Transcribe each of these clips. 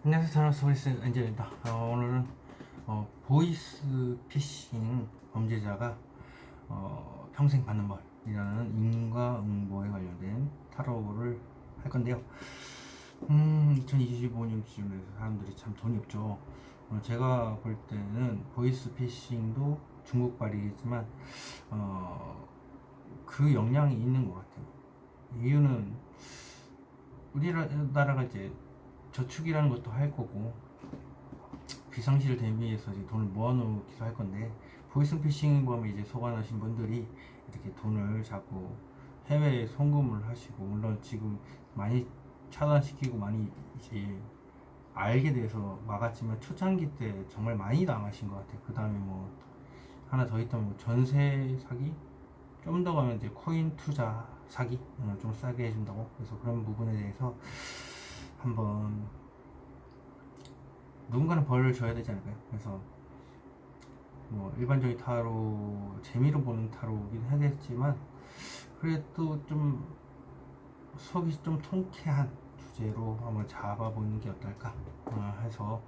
안녕하세요. 저는 소리스 엔젤입니다. 오늘은 보이스 피싱 범죄자가 평생 받는 벌이라는 인과응보에 관련된 타로를 할 건데요. 2025년 기준으로 해서 사람들이 참 돈이 없죠. 제가 볼 때는 보이스 피싱도 중국발이겠지만 그 역량이 있는 것 같아요. 이유는 우리나라가 이제 저축이라는 것도 할 거고 비상시를 대비해서 이제 돈을 모아놓기도 할 건데, 보이스피싱 범에 이제 속아나신 분들이 이렇게 돈을 자꾸 해외에 송금을 하시고, 물론 지금 많이 차단시키고 많이 이제 알게 돼서 막았지만 초창기 때 정말 많이 당하신 것 같아요. 그 다음에 뭐 하나 더 있다면 뭐 전세 사기, 좀 더 가면 이제 코인 투자 사기, 좀 싸게 해준다고. 그래서 그런 부분에 대해서 한번 누군가는 벌을 줘야 되지 않을까요? 그래서 뭐 일반적인 타로, 재미로 보는 타로긴 하겠지만 그래도 좀 속이 좀 통쾌한 주제로 한번 잡아보는 게 어떨까 해서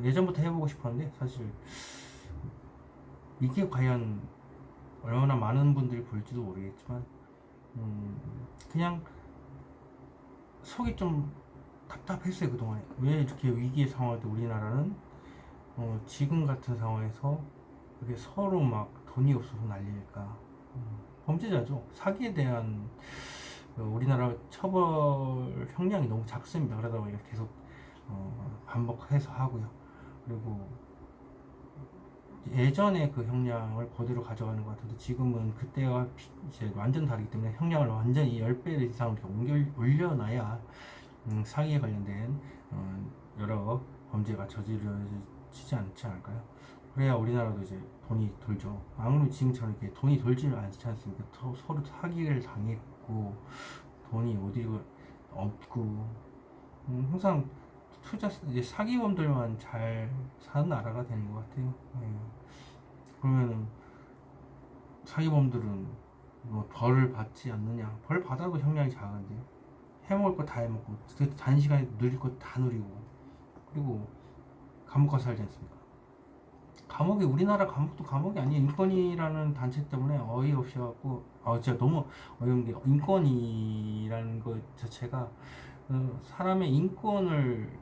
예전부터 해보고 싶었는데, 사실 이게 과연 얼마나 많은 분들이 볼지도 모르겠지만 그냥 속이 좀 답답했어요. 그동안에 왜 이렇게 위기의 상황일 때 우리나라는 지금 같은 상황에서 이렇게 서로 막 돈이 없어서 난리일까. 범죄자죠. 사기에 대한 우리나라 처벌 형량이 너무 작습니다. 그러다 보니까 계속 반복해서 하고요. 그리고 예전에 그 형량을 그대로 가져가는 것 같은데, 지금은 그때와 이제 완전 다르기 때문에 형량을 완전히 10배 이상 올려놔야 사기에 관련된 여러 범죄가 저지러지지 않지 않을까요? 그래야 우리나라도 이제 돈이 돌죠. 아무리 지금처럼 이렇게 돈이 돌지 않지 않습니까? 서로 사기를 당했고 돈이 어디 없고, 항상 투자 이제 사기범들만 잘 사는 나라가 되는 것 같아요. 예. 그러면은 사기범들은 뭐 벌을 받지 않느냐? 벌 받아도 형량이 작은데 해먹을 거 다 해먹고 단시간에 누릴 거 다 누리고, 그리고 감옥 가서 살지 않습니까? 감옥이, 우리나라 감옥도 감옥이 아니에요. 인권이라는 단체 때문에 어이없이 갖고 진짜 너무 어이없는 게, 인권이라는 것 자체가 사람의 인권을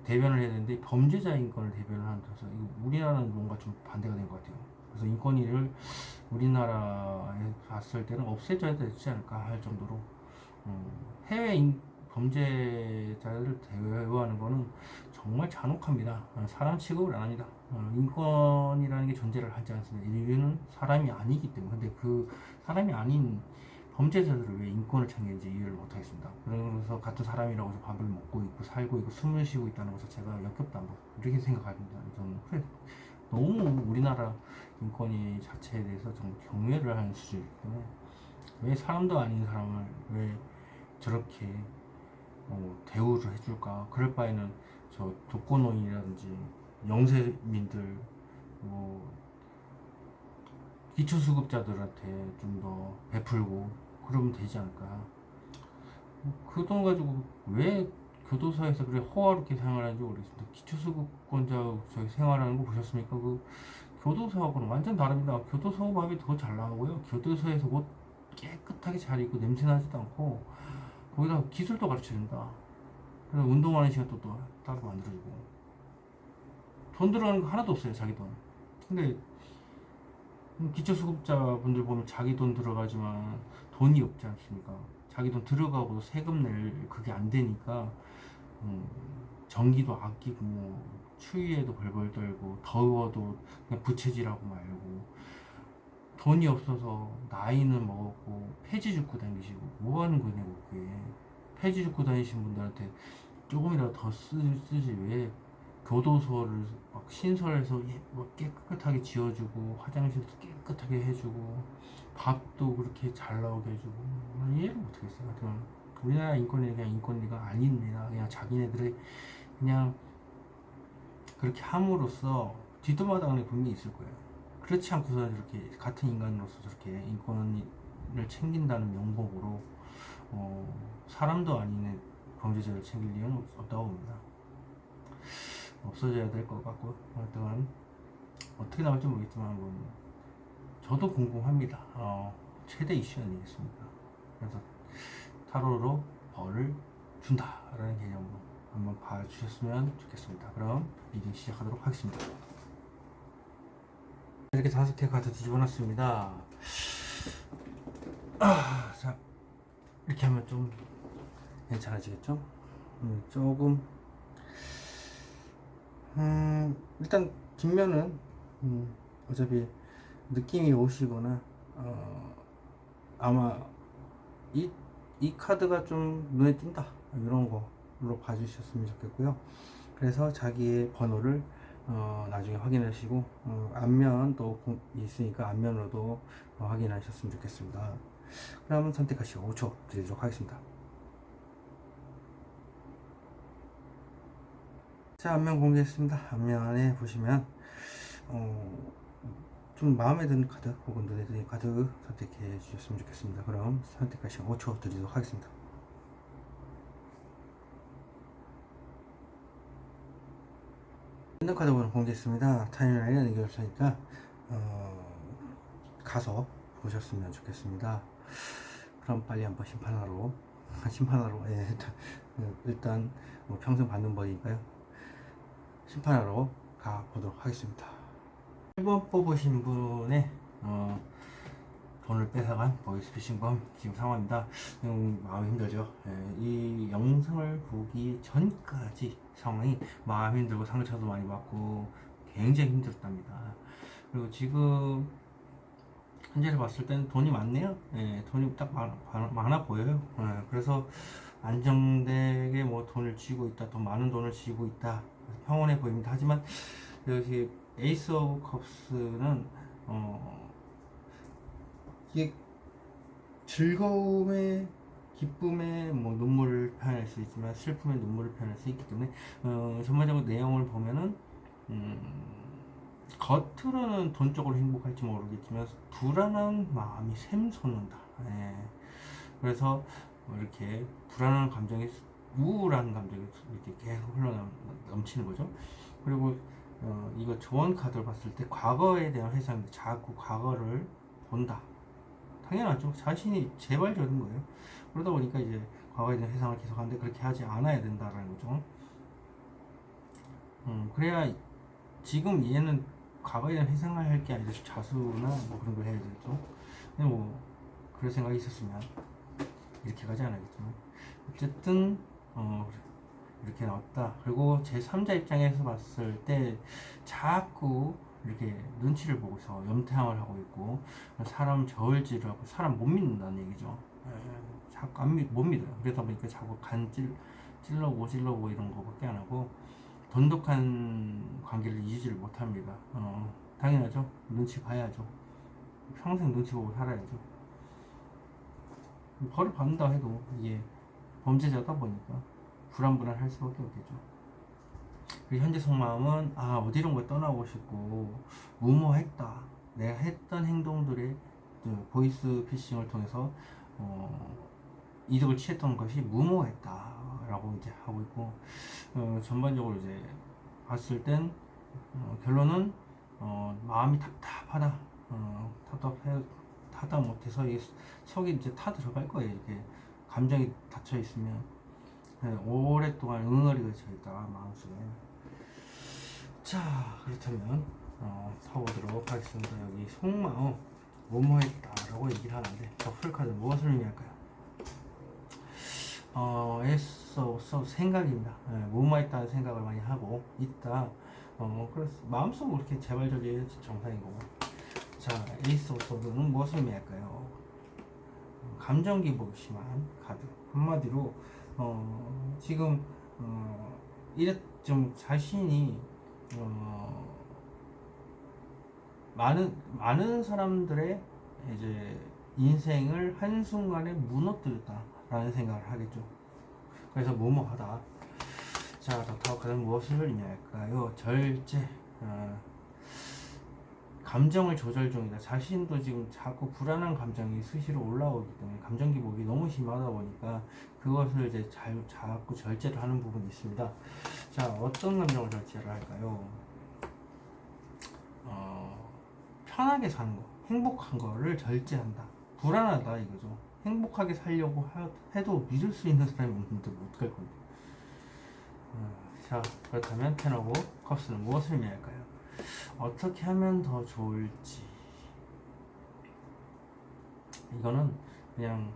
대변을 해야 되는데 범죄자 인권을 대변을 하는 데서 우리나라는 뭔가 좀 반대가 된 것 같아요. 그래서 인권위를 우리나라에 봤을 때는 없애줘야 되지 않을까 할 정도로 해외 범죄자를 대우하는 거는 정말 잔혹합니다. 사람 취급을 안 합니다. 인권이라는 게 존재를 하지 않습니다. 인류는 사람이 아니기 때문에. 근데 그 사람이 아닌 범죄자들을 왜 인권을 챙기는지 이해를 못하겠습니다. 그래서 같은 사람이라고 해서 밥을 먹고 있고 살고 있고 숨을 쉬고 있다는 것 자체가 역겹다, 뭐 이렇게 생각합니다. 저는 그래, 너무 우리나라 인권위 자체에 대해서 좀 경멸을 하는 수준이기 때문에, 왜 사람도 아닌 사람을 왜 저렇게 대우를 해줄까? 그럴 바에는 저 독거노인이라든지 영세민들, 뭐 기초수급자들한테 좀 더 베풀고 그러면 되지 않을까. 그 돈 가지고 왜 교도소에서 그래 호화롭게 생활하는지 모르겠습니다. 기초수급권자 저기 생활하는 거 보셨습니까? 그 교도소하고는 완전 다릅니다. 교도소 밥이 더 잘 나오고요. 교도소에서 옷 깨끗하게 잘 입고 냄새 나지도 않고, 거기다 기술도 가르쳐준다. 그래서 운동하는 시간도 또 따로 만들어주고, 돈 들어가는 거 하나도 없어요. 자기 돈. 근데 기초수급자분들 보면 자기 돈 들어가지만 돈이 없지 않습니까? 자기 돈 들어가고도 세금 낼 그게 안 되니까 전기도 아끼고, 뭐 추위에도 벌벌 떨고, 더워도 그냥 부채질하고 말고, 돈이 없어서 나이는 먹었고 폐지 줍고 다니시고 뭐 하는 거냐고. 그게 폐지 줍고 다니신 분들한테 조금이라도 더 쓰지, 왜 교도소를 막 신설해서 뭐 깨끗하게 지어주고 화장실도 깨끗하게 해주고 밥도 그렇게 잘 나오게 해주고, 이해를 못하겠어요. 하여튼 우리나라 인권이 그냥 인권리가 아닙니다. 그냥 자기네들의 그냥 그렇게 함으로써 뒷도마당이 분명히 있을 거예요. 그렇지 않고서 이렇게 같은 인간으로서 저렇게 인권을 챙긴다는 명목으로 사람도 아닌 범죄자를 챙길 이유는 없다고 봅니다. 없어져야 될 것 같고, 하여튼 어떻게 나올지 모르겠지만 저도 궁금합니다. 최대 이슈 아니겠습니까? 그래서 타로로 벌을 준다라는 개념으로 한번 봐주셨으면 좋겠습니다. 그럼 리딩 시작하도록 하겠습니다. 이렇게 5개 카드 뒤집어놨습니다. 자, 이렇게 하면 좀 괜찮아지겠죠? 조금 일단 뒷면은 어차피 느낌이 오시거나 아마 이 카드가 좀 눈에 띈다 이런 걸로 봐주셨으면 좋겠고요. 그래서 자기의 번호를 나중에 확인하시고 앞면도 있으니까 앞면으로도 확인하셨으면 좋겠습니다. 그러면 선택하시고 5초 드리도록 하겠습니다. 자, 앞면 공개했습니다. 앞면에 보시면 좀 마음에 드는 카드 혹은 눈에 띄는 카드 선택해 주셨으면 좋겠습니다. 그럼 선택하시고 5초 드리도록 하겠습니다. 랜덤 카드 공개했습니다. 타임라인은 이겼으니까 가서 보셨으면 좋겠습니다. 그럼 빨리 한번 심판하러 예, 일단 뭐 평생 받는 법이니까요. 심판하러 가보도록 하겠습니다. 1번 뽑으신 분의 돈을 뺏어간 보이스피싱범 지금 상황입니다. 마음이 힘들죠. 이 영상을 보기 전까지 상황이 마음이 힘들고 상처도 많이 받고 굉장히 힘들었답니다. 그리고 지금 현재를 봤을 때는 돈이 많네요. 돈이 딱 많아 보여요. 그래서 안정되게 뭐 돈을 쥐고 있다, 더 많은 돈을 쥐고 있다, 평온해 보입니다. 하지만 여기 에이스 오브 컵스는 이게 즐거움의 기쁨의 뭐 눈물을 표현할 수 있지만 슬픔의 눈물을 표현할 수 있기 때문에 전반적으로 내용을 보면은 겉으로는 돈 쪽으로 행복할지 모르겠지만 불안한 마음이 샘솟는다. 그래서 이렇게 불안한 감정이 우울한 감정이 이렇게 계속 넘치는 거죠. 그리고 이거 조언 카드를 봤을 때 과거에 대한 회상, 자꾸 과거를 본다. 당연하죠. 자신이 재발적인 거예요. 그러다 보니까 이제 과거에 대한 회상을 계속하는데 그렇게 하지 않아야 된다라는 거죠. 그래야 지금 얘는 과거에 대한 회상을 할 게 아니라 자수나 뭐 그런 걸 해야 되겠죠. 근데 뭐 그럴 생각이 있었으면 이렇게 가지 않았겠지만 어쨌든 이렇게 나왔다. 그리고 제 3자 입장에서 봤을 때 자꾸 이렇게 눈치를 보고서 염탐을 하고 있고 사람 저울질하고 사람 못 믿는다는 얘기죠. 자꾸 못 믿어요. 그러다 보니까 자꾸 찔러보고 이런 거밖에 안 하고 돈독한 관계를 유지를 못 합니다. 당연하죠. 눈치 봐야죠. 평생 눈치 보고 살아야죠. 벌을 받는다 해도 이게 범죄자다 보니까 불안할 수밖에 없겠죠. 그리고 현재 속마음은 어디론가 떠나고 싶고 무모했다. 내가 했던 행동들의 보이스 피싱을 통해서 이득을 취했던 것이 무모했다라고 이제 하고 있고 전반적으로 이제 봤을 땐 결론은 마음이 답답하다. 타다 못해서 이게 속이 이제 타 들어갈 거예요. 이렇게 감정이 닫혀 있으면 오랫동안 응어리가 져 있다가 마음속에. 자, 그렇다면 타보도록 하겠습니다. 여기 속마음 뭐뭐했다라고 얘기를 하는데 풀카드 무엇을 의미할까요? 애써 생각입니다. 뭐뭐했다는 생각을 많이 하고 있다. 그래서 마음속으로 그렇게 재발적이 정상이고. 자, 에이스 오브 소드는 무엇을 의미할까요? 감정 기복이 심한 카드. 한마디로 지금 이래 좀 자신이 많은 사람들의 이제 인생을 한순간에 무너뜨렸다라는 생각을 하겠죠. 그래서 무모하다. 자, 닥터카는 무엇을 의미할까요? 절제. 감정을 조절 중이다. 자신도 지금 자꾸 불안한 감정이 수시로 올라오기 때문에 감정 기복이 너무 심하다 보니까 그것을 이제 자꾸 절제를 하는 부분이 있습니다. 자, 어떤 감정을 절제를 할까요? 편하게 사는 거, 행복한 거를 절제한다. 불안하다 이거죠. 행복하게 살려고 해도 믿을 수 있는 사람이 없는데 뭐 어떡할 건데. 자, 그렇다면 텐하고 컵스는 무엇을 의미할까요? 어떻게 하면 더 좋을지. 이거는 그냥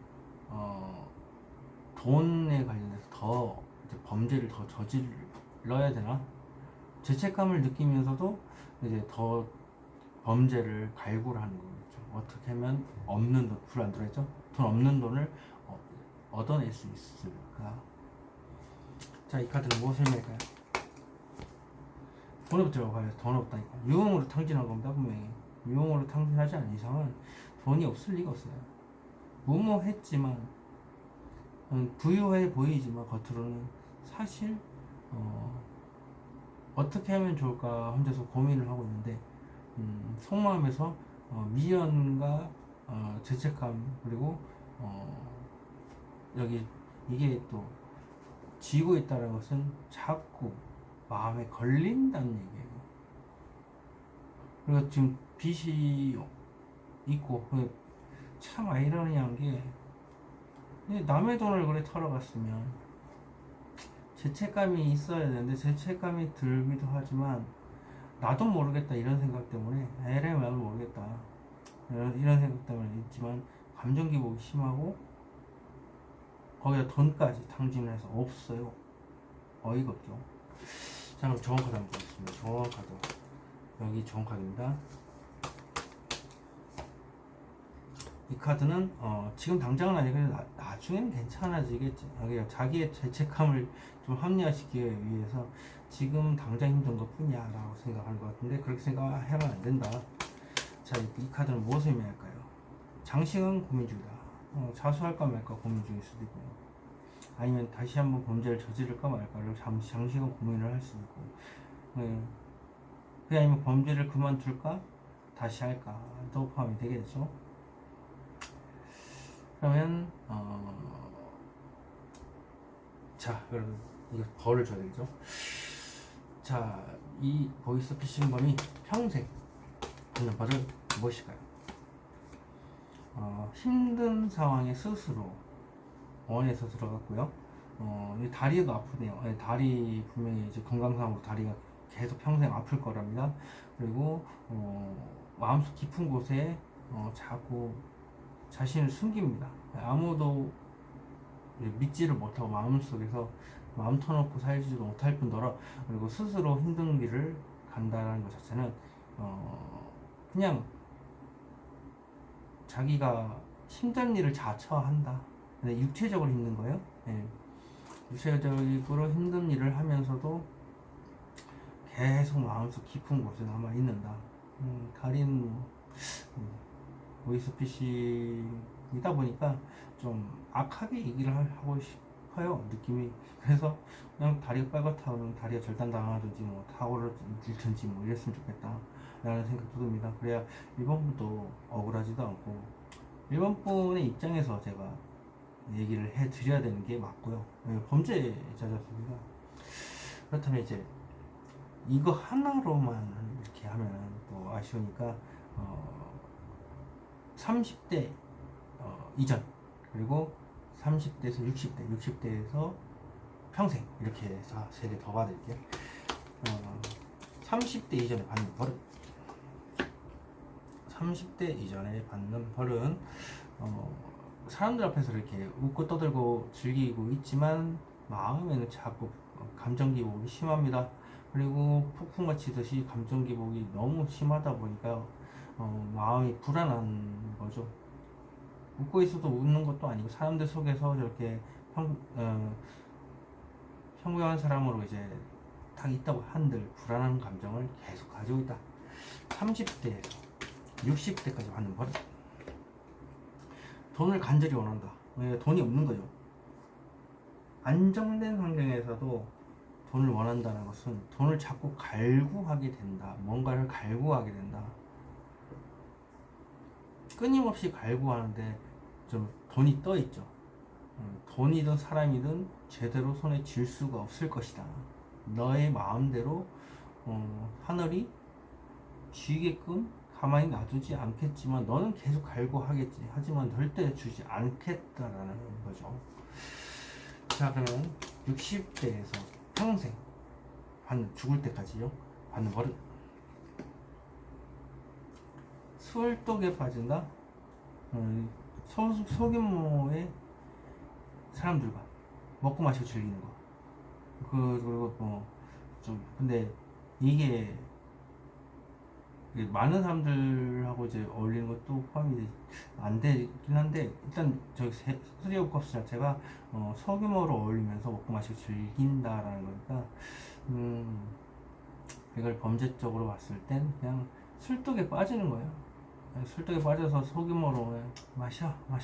돈에 관련해서 더 이제 범죄를 더 저질러야 되나? 죄책감을 느끼면서도 이제 더 범죄를 갈구를 하는 거겠죠. 어떻게 하면 없는 돈, 불안 들어있죠? 돈 없는 돈을 얻어낼 수 있을까? 자, 이 카드는 무엇을 의미할까요? 돈으로 들어가요. 돈 없다니까. 유흥으로 탕진한 겁니다, 분명히. 유흥으로 탕진하지 않은 이상은 돈이 없을 리가 없어요. 무모했지만, 부유해 보이지만 겉으로는 사실 어떻게 하면 좋을까 혼자서 고민을 하고 있는데, 속마음에서 미련과 죄책감, 그리고 여기 이게 또 지고 있다는 것은 자꾸 마음에 걸린다는 얘기예요. 그리고 지금 빚이 있고, 참 아이러니한 게 남의 돈을 그래 털어갔으면 죄책감이 있어야 되는데 죄책감이 들기도 하지만 나도 모르겠다 이런 생각 때문에 에레 나도 모르겠다 이런 생각 때문에 있지만 감정 기복이 심하고 거기다 돈까지 탕진을 해서 없어요. 어이가 없죠. 자, 그럼 좋은 카드 한번 보겠습니다. 좋은 카드, 여기 좋은 카드입니다. 이 카드는 지금 당장은 아니고 나중에는 괜찮아지겠지. 자기의 죄책감을 좀 합리화시키기 위해서 지금 당장 힘든 것 뿐이야 라고 생각하는 것 같은데 그렇게 생각하면 안 된다. 자, 이 카드는 무엇을 의미할까요? 장시간 고민 중이다. 자수할까 말까 고민 중일 수도 있고요. 아니면 다시 한번 범죄를 저지를까 말까를 장시간 고민을 할 수도 있고, 아니면 범죄를 그만둘까 다시 할까도 포함이 되겠죠. 그러면 자, 여러분 이거 벌을 줘야 되죠. 자, 이 보이스피싱범이 평생 받는 벌은 무엇일까요? 힘든 상황에 스스로 원해서 들어갔고요. 다리도 아프네요. 다리 분명히 이제 건강상으로 다리가 계속 평생 아플 거랍니다. 그리고 마음속 깊은 곳에 자꾸 자신을 숨깁니다. 아무도 믿지를 못하고 마음속에서 마음 터놓고 살지도 못할 뿐더러, 그리고 스스로 힘든 길을 간다는 것 자체는 그냥 자기가 힘든 일을 자처한다. 근데 육체적으로 힘든 거예요. 네. 육체적으로 힘든 일을 하면서도 계속 마음속 깊은 곳에 남아 있는다. 다리는 보이스피싱이다 보니까 좀 악하게 얘기를 하고 싶어요, 느낌이. 그래서 그냥 다리가 빨갛다면 다리가 절단당하든지 뭐 사고를 잃든지 뭐 이랬으면 좋겠다 라는 생각도 듭니다. 그래야 일본 분도 억울하지도 않고, 일본 분의 입장에서 제가 얘기를 해 드려야 되는 게 맞고요. 범죄자였습니다. 그렇다면 이제 이거 하나로만 이렇게 하면 또 아쉬우니까 30대 이전, 그리고 30대에서 60대, 60대에서 평생 이렇게 해서 3개 더 받을게요. 30대 이전에 받는 벌은, 30대 이전에 받는 벌은 사람들 앞에서 이렇게 웃고 떠들고 즐기고 있지만 마음에는 자꾸 감정 기복이 심합니다. 그리고 폭풍과 치듯이 감정 기복이 너무 심하다 보니까 마음이 불안한 거죠. 웃고 있어도 웃는 것도 아니고 사람들 속에서 저렇게 평범한 사람으로 이제 딱 있다고 한들 불안한 감정을 계속 가지고 있다. 30대에서 60대까지 받는 벌은 돈을 간절히 원한다. 왜? 돈이 없는 거죠. 안정된 환경에서도 돈을 원한다는 것은 돈을 자꾸 갈구하게 된다. 뭔가를 갈구하게 된다. 끊임없이 갈고 하는데 좀 돈이 떠 있죠. 돈이든 사람이든 제대로 손에 쥘 수가 없을 것이다. 너의 마음대로 하늘이 쥐게끔 가만히 놔두지 않겠지만 너는 계속 갈고 하겠지. 하지만 절대 주지 않겠다라는 거죠. 자, 그러면 60대에서 평생 죽을 때까지요 받는 버릇. 술독에 빠진다. 소규모의 사람들과 먹고 마시고 즐기는 거. 그리고 좀 근데 이게 많은 사람들하고 이제 어울리는 것도 포함이 안 되긴 한데, 일단 저기 스리오컵스 자체가 소규모로 어울리면서 먹고 마시고 즐긴다라는 거니까 이걸 범죄적으로 봤을 땐 그냥 술독에 빠지는 거예요. 술독에 빠져서 소규모로 그냥 마셔 막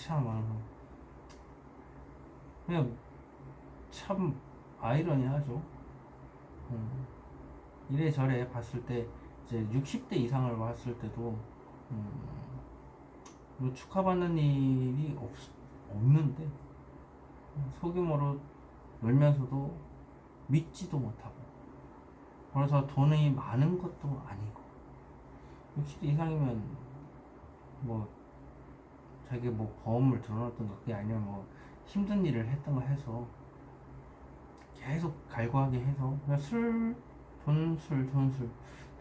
그냥 참 아이러니하죠. 이래저래 봤을 때 이제 60대 이상을 봤을 때도 뭐 축하받는 일이 없는데 소규모로 놀면서도 믿지도 못하고, 그래서 돈이 많은 것도 아니고, 60대 이상이면 뭐 자기 뭐 보험을 들어놨던가 그게 아니면 뭐 힘든 일을 했던가 해서 계속 갈구하게 해서 그냥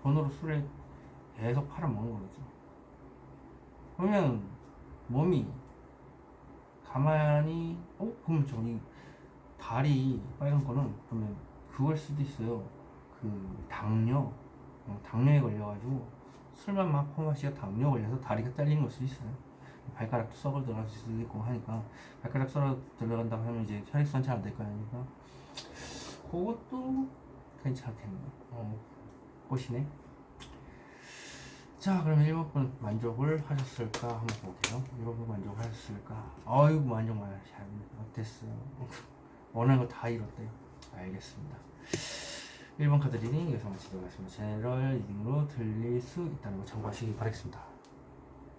돈으로 술에 계속 팔아먹는 거죠. 그러면 몸이 가만히 그럼 저기 다리 빨간 거는 그러면 그걸 수도 있어요. 그 당뇨에 걸려가지고 술만 막 퍼마시고 당뇨 걸려서 다리가 잘리는 걸 수도 있어요. 발가락도 썩어 들어갈 수도 있고 하니까, 발가락 썩어 들어간다고 하면 이제 혈액순환 잘 안 될 거 아닙니까? 그것도 괜찮겠네요. 꽃이네. 자, 그럼 1번 만족을 하셨을까 한번 볼게요. 1번 만족하셨을까? 아이고, 만족 어땠어요? 원하는 거 다 이뤘대요. 알겠습니다. 1번 카드 리딩 여기서 마치도록 하겠습니다. 제너럴 리딩으로 들릴 수 있다는 거 참고하시기 바라겠습니다.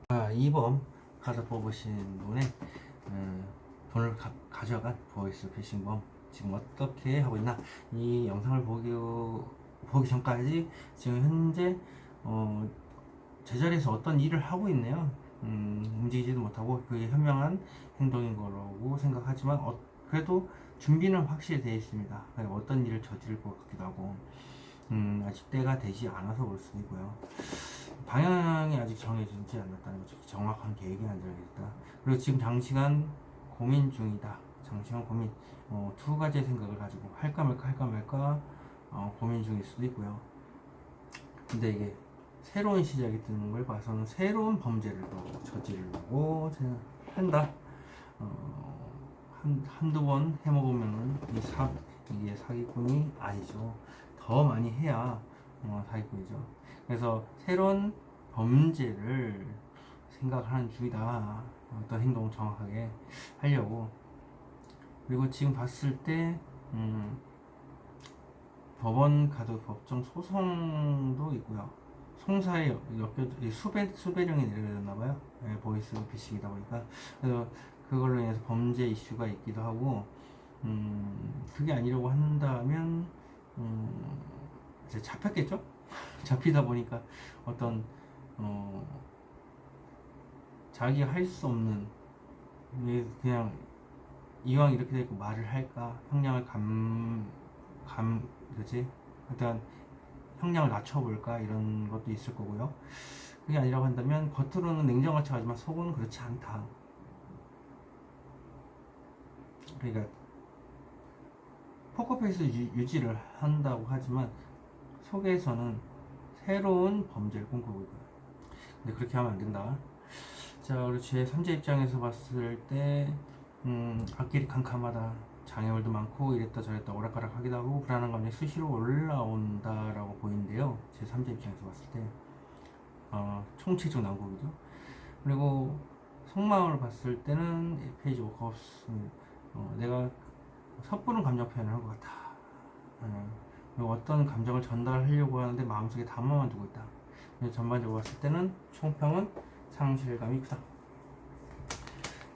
2번 카드 뽑으신 분의 돈을 가져간 보이스 피싱범 지금 어떻게 하고 있나, 이 영상을 보기 전까지 지금 현재 제자리에서 어떤 일을 하고 있네요. 움직이지도 못하고 그게 현명한 행동인 거라고 생각하지만 그래도 준비는 확실히 되어 있습니다. 어떤 일을 저지를 것 같기도 하고, 아직 때가 되지 않아서 그럴 수도 있고요. 방향이 아직 정해지지 않았다는 거죠. 정확한 계획이 안 정해졌다. 그리고 지금 장시간 고민 중이다. 장시간 고민, 두 가지의 생각을 가지고 할까 말까 고민 중일 수도 있고요. 근데 이게 새로운 시작이 뜨는 걸 봐서는 새로운 범죄를 또 저지르려고 한다. 한두 번 해먹으면은 이게 사기꾼이 아니죠. 더 많이 해야 사기꾼이죠. 그래서 새로운 범죄를 생각하는 중이다. 어떤 행동 정확하게 하려고. 그리고 지금 봤을 때 법원 가도 법정 소송도 있고요. 송사에 수배령이 내려졌나봐요. 네, 보이스 피싱이다 보니까. 그래서 그걸로 인해서 범죄 이슈가 있기도 하고, 그게 아니라고 한다면 이제 잡혔겠죠? 잡히다 보니까 어떤 자기가 할 수 없는, 그냥 이왕 이렇게 되고 말을 할까, 형량을 그지? 일단 형량을 낮춰볼까, 이런 것도 있을 거고요. 그게 아니라고 한다면 겉으로는 냉정한 척하지만 속은 그렇지 않다. 그러니까 포커페이스 유지를 한다고 하지만 속에서는 새로운 범죄를 꿈꾸고 있고요. 근데 그렇게 하면 안 된다. 자, 그리고 제 3자 입장에서 봤을 때 앞길이 캄캄하다, 장애물도 많고 이랬다 저랬다 오락가락 하기도 하고 불안한 감정이 수시로 올라온다라고 보이는데요. 제 3자 입장에서 봤을 때 총체적 난국이죠. 그리고 속마음을 봤을 때는 페이지 워크업스, 내가 섣부른 감정 표현을 한 것 같다. 그리고 어떤 감정을 전달하려고 하는데 마음속에 담아만 두고 있다. 전반적으로 봤을 때는 총평은 상실감이 크다.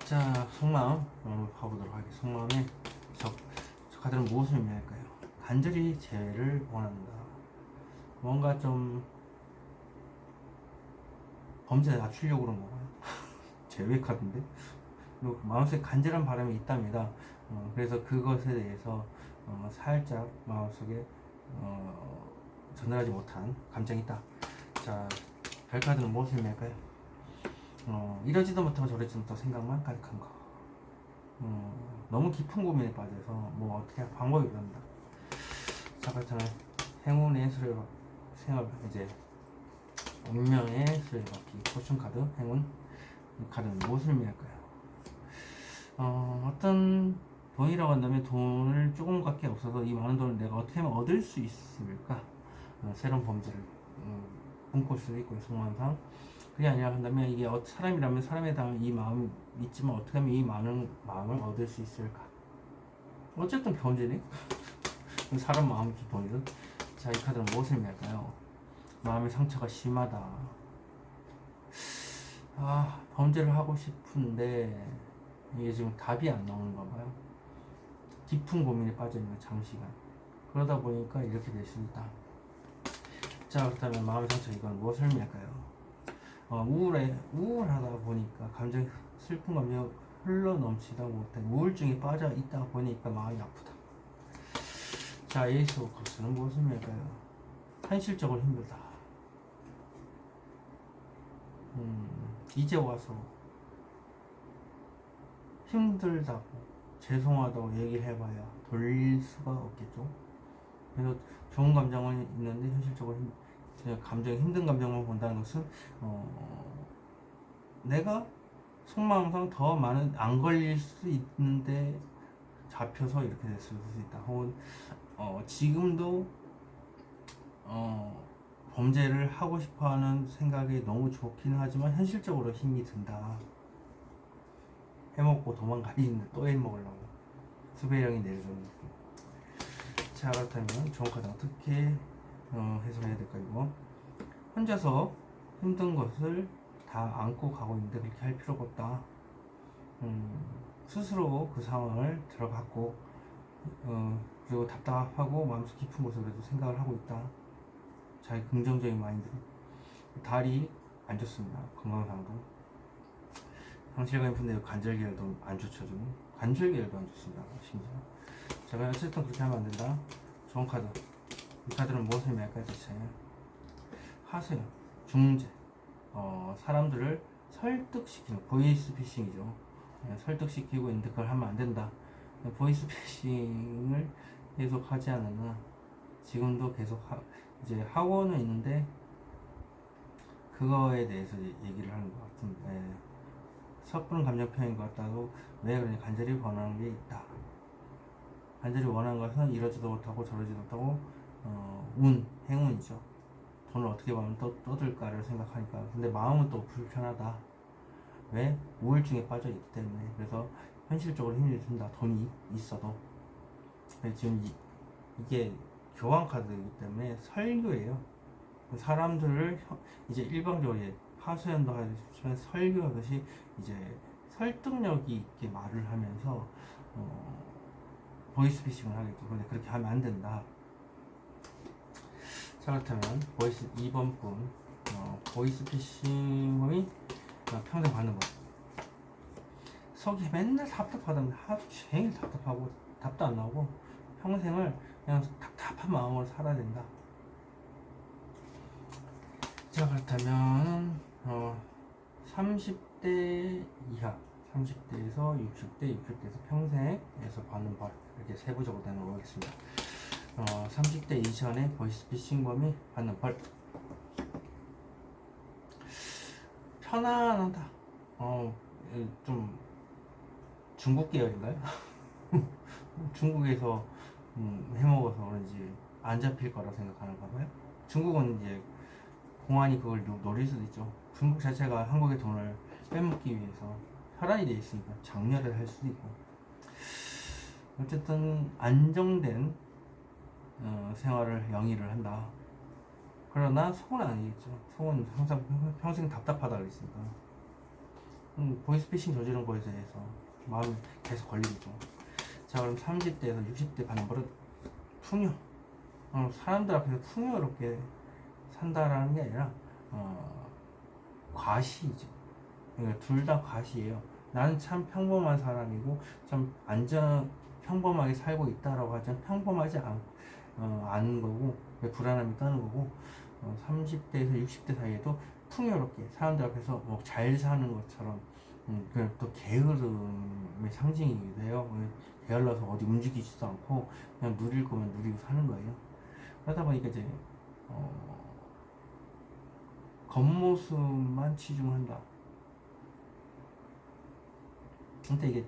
자, 속마음 한번 봐보도록 하겠습니다. 속마음에 저 카드는 무엇을 의미할까요? 간절히 재회를 원한다. 뭔가 좀 범죄에 낮추려고 그런 건가요? 재회 카드인데? 그리고 마음속에 간절한 바람이 있답니다. 그래서 그것에 대해서 살짝 마음속에 전달하지 못한 감정이 있다. 자, 별카드는 무엇을 의미할까요? 이러지도 못하고 저러지도 못하고 생각만 가득한 거. 너무 깊은 고민에 빠져서 뭐 어떻게 할 방법이 없답니다. 자, 그렇다면 행운의 수레바 생활 이제 운명의 수레바퀴 포춘 카드 행운 이 카드는 무엇을 의미할까요? 어떤 돈이라고 한다면 돈을 조금밖에 없어서 이 많은 돈을 내가 어떻게 하면 얻을 수 있을까? 새로운 범죄를 꿈꿀 수도 있고요. 속마음상 그게 아니라 한다면 이게 사람이라면 사람에 대한 이 마음이 있지만 어떻게 하면 이 많은 마음을 얻을 수 있을까? 어쨌든 범죄네. 사람 마음이 돈이든. 자, 이 카드는 무엇을 의미할까요? 마음의 상처가 심하다. 범죄를 하고 싶은데 이게 지금 답이 안 나오는가 봐요. 깊은 고민에 빠져있는 장시간. 그러다 보니까 이렇게 될 수 있다. 자, 그렇다면 마음의 상처 이건 무엇을 의미할까요? 우울하다 보니까 감정, 슬픈 감정 흘러 넘치다 못해 우울증에 빠져 있다 보니까 마음이 아프다. 자, 에이스 오브 컵스는 무엇을 의미할까요? 현실적으로 힘들다. 이제 와서 힘들다고 죄송하다고 얘기를 해봐야 돌릴 수가 없겠죠. 그래서 좋은 감정은 있는데 현실적으로 감정 힘든 감정만 본다는 것은 내가 속마음상 더 많은 안 걸릴 수 있는데 잡혀서 이렇게 됐을 수도 있다. 혹은 지금도 범죄를 하고 싶어하는 생각이 너무 좋기는 하지만 현실적으로 힘이 든다. 해먹고 도망가리는데 또 해먹으려고 수배령이 내려졌는데. 자, 그렇다면 좋은 카드 어떻게 해석해야 될까? 이거 혼자서 힘든 것을 다 안고 가고 있는데 그렇게 할 필요가 없다. 스스로 그 상황을 들어갔고 그리고 답답하고 마음속 깊은 곳에 그래도 생각을 하고 있다. 자기 긍정적인 마인드. 다리 안 좋습니다. 건강상도 상실감이 분데 관절계열도 안 좋죠. 좀 관절계열도 안 좋습니다. 심지어 제가 어쨌든 그렇게 하면 안 된다. 좋은 카드. 이 카드는 무엇을 의미할까요? 대체 하세요. 중재. 사람들을 설득시키는 보이스피싱이죠. 설득시키고 있는데 그걸 하면 안 된다. 보이스피싱을 계속 하지 않았나. 지금도 계속 이제 하고는 있는데 그거에 대해서 얘기를 하는 것 같은데 섣부른 감정 표현인 것 같다고 왜 그러냐. 간절히 원하는 게 있다. 간절히 원하는 것은 이러지도 못하고 저러지도 못하고 행운이죠. 돈을 어떻게 벌면 떠들까를 생각하니까. 근데 마음은 또 불편하다. 왜? 우울증에 빠져 있기 때문에. 그래서 현실적으로 힘이 든다. 돈이 있어도. 지금 이게 교환 카드이기 때문에 설교예요. 사람들을 이제 일방적으로 하소연도 하지만 설교하듯이 이제 설득력이 있게 말을 하면서 보이스피싱을 하겠죠. 근데 그렇게 하면 안 된다. 자, 그렇다면 2번 분 보이스피싱이 평생 받는 것. 속이 맨날 답답하다면 하루 종일 답답하고 답도 안 나오고 평생을 그냥 답답한 마음으로 살아야 된다. 자, 그렇다면 30대 이하 30대에서 60대 60대에서 평생에서 받는 벌 이렇게 세부적으로 나눠보겠습니다. 30대 이전의 보이스피싱범이 받는 벌. 편안하다. 좀 중국 계열인가요? 중국에서 해먹어서 그런지 안 잡힐 거라 생각하는가 봐요. 중국은 이제 공안이 그걸 노릴 수도 있죠. 중국 자체가 한국의 돈을 빼먹기 위해서 혈안이 돼 있으니까 장려를 할 수도 있고. 어쨌든 안정된 생활을 영위를 한다. 그러나 속은 아니겠죠. 속은 항상 평생 답답하다 그랬으니까. 보이스피싱 저지른 거에 대해서 마음이 계속 걸리죠. 자, 그럼 30대에서 60대 받는 버릇 풍요. 사람들 앞에서 풍요롭게 산다라는 게 아니라 과시이죠. 그러니까 둘 다 과시예요. 나는 참 평범한 사람이고 참 평범하게 살고 있다라고 하지만 평범하지 않은 거고 불안함이 떠는 거고 30대에서 60대 사이에도 풍요롭게 사람들 앞에서 뭐 잘 사는 것처럼 그냥 또 게으름의 상징이기도 해요. 게을러서 어디 움직이지도 않고 그냥 누릴 거면 누리고 사는 거예요. 그러다 보니까 이제 겉모습만 치중한다. 근데 이게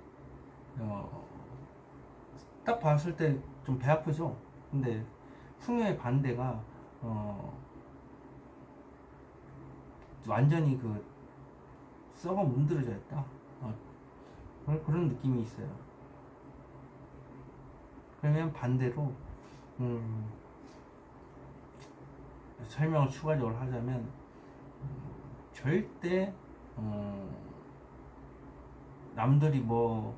딱 봤을 때 좀 배 아프죠. 근데 풍요의 반대가 완전히 그 썩어 문드러져 있다. 그런 느낌이 있어요. 그러면 반대로 설명을 추가적으로 하자면 절대 남들이 뭐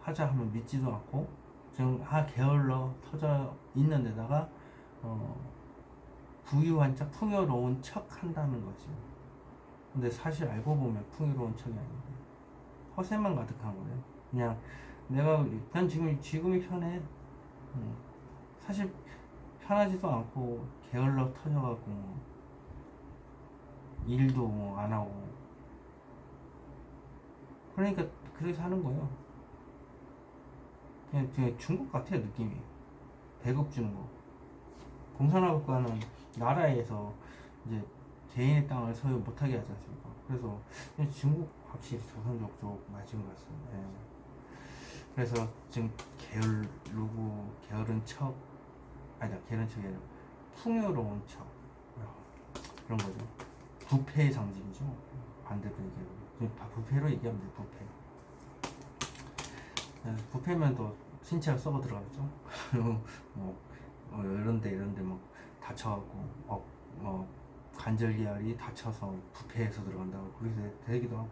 하자 하면 믿지도 않고 지금 게을러 터져 있는 데다가 부유한 척 풍요로운 척 한다는 거지. 근데 사실 알고 보면 풍요로운 척이 아닌데 허세만 가득한 거예요. 그냥 난 지금이 편해. 사실 편하지도 않고 게을러 터져갖고 일도 뭐 안 하고 그러니까 그래서 하는 거예요. 그냥 중국 같아요 느낌이. 배급 주는 거. 공산화국가는 나라에서 이제 개인의 땅을 소유 못하게 하지 않습니까? 그래서 중국 확실히 조선족 쪽 맞은 것 같습니다. 예. 그래서 지금 게으른 척 아니다 게으른 척이 아니라 풍요로운 척 그런 거죠. 부패의 상징이죠. 반대로 얘기하면 부패로 얘기하면 돼. 부패면 또 신체가 썩어 들어가죠. 이런데 막 다쳐갖고 관절기알이 다쳐서 부패해서 들어간다고 그렇게 되기도 하고.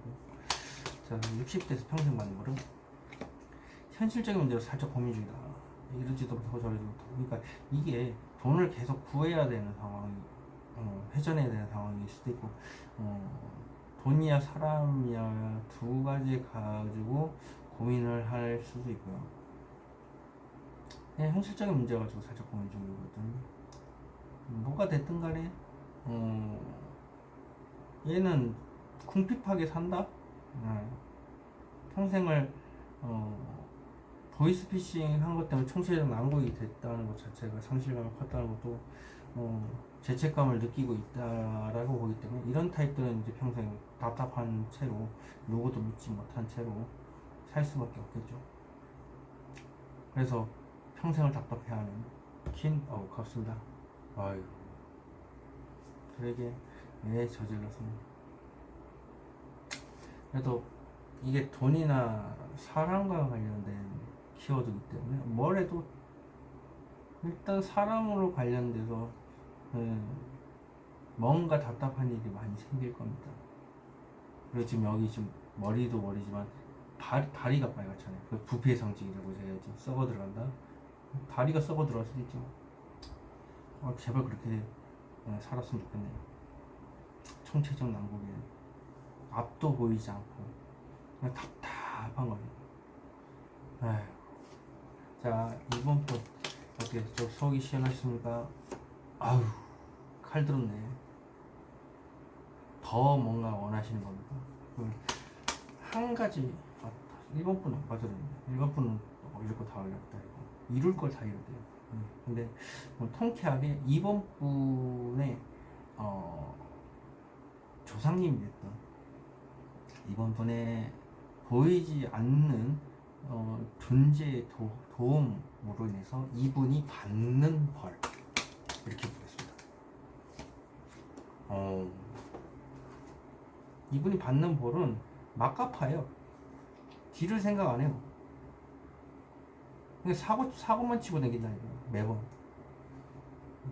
자, 60대에서 평생 받는 거를 현실적인 문제로 살짝 고민 중이다. 이러지도 못하고 저러지도 못하고. 그러니까 이게 돈을 계속 구해야 되는 상황이 회전해야 되는 상황일 수도 있고 돈이야 사람이야 두 가지 가지고 고민을 할 수도 있고요. 그냥 현실적인 문제 가지고 살짝 고민 중이거든. 뭐가 됐든 간에 얘는 궁핍하게 산다? 평생을 보이스피싱 한 것 때문에 총체적 난국이 됐다는 것 자체가 상실감이 컸다는 것도 죄책감을 느끼고 있다라고 보기 때문에 이런 타입들은 이제 평생 답답한 채로 누구도 믿지 못한 채로 살 수밖에 없겠죠. 그래서 평생을 답답해하는 갑습니다. 아유, 그러게 왜 저질렀습니까? 그래도 이게 돈이나 사람과 관련된 키워드이기 때문에 뭘 해도 일단 사람으로 관련돼서 뭔가 답답한 일이 많이 생길 겁니다. 그리고 지금 여기 지금 머리도 머리지만 다리가 빨갛잖아요. 그 부패의 상징이라고 해야지. 썩어 들어간다. 다리가 썩어 들어갈 수도 있죠. 제발 그렇게 살았으면 좋겠네요. 총체적 난국에 앞도 보이지 않고 그냥 답답한 거예요. 아휴. 자, 이번 분 어떻게 좀 속이 시원하십니까? 아유, 칼 들었네. 더 뭔가 원하시는 겁니다. 한 가지, 일본 분은 맞아요. 일본 분은 올릴 거 다 올렸다. 이룰 걸 다 이뤘대요. 근데 통쾌하게 이번 분의 조상님이 됐던 이번 분의 보이지 않는 존재의 도움으로 인해서 이분이 받는 벌 이렇게 보겠습니다. 이분이 받는 벌은 막갚아요. 뒤를 생각 안 해요. 그냥 사고만 치고 다닌다니까 매번.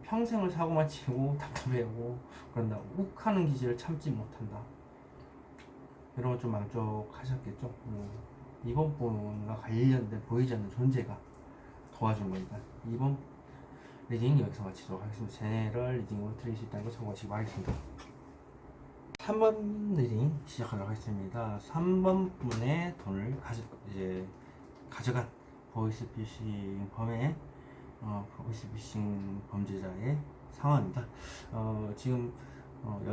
평생을 사고만 치고 답답해하고 그런다. 욱하는 기질을 참지 못한다. 이런 것 좀 만족하셨겠죠. 이번 분과 관련된 보이지 않는 존재가 도와준 거니까. 이번 리딩 여기서 마치도록 하겠습니다. 제너럴 리딩으로 드릴 수 있다는 거 참고하시기 바라겠습니다. 3번 리딩 시작하도록 하겠습니다. 3번 분의 돈을 이제 가져간 보이스피싱 보이스피싱 범죄자의 상황입니다. 지금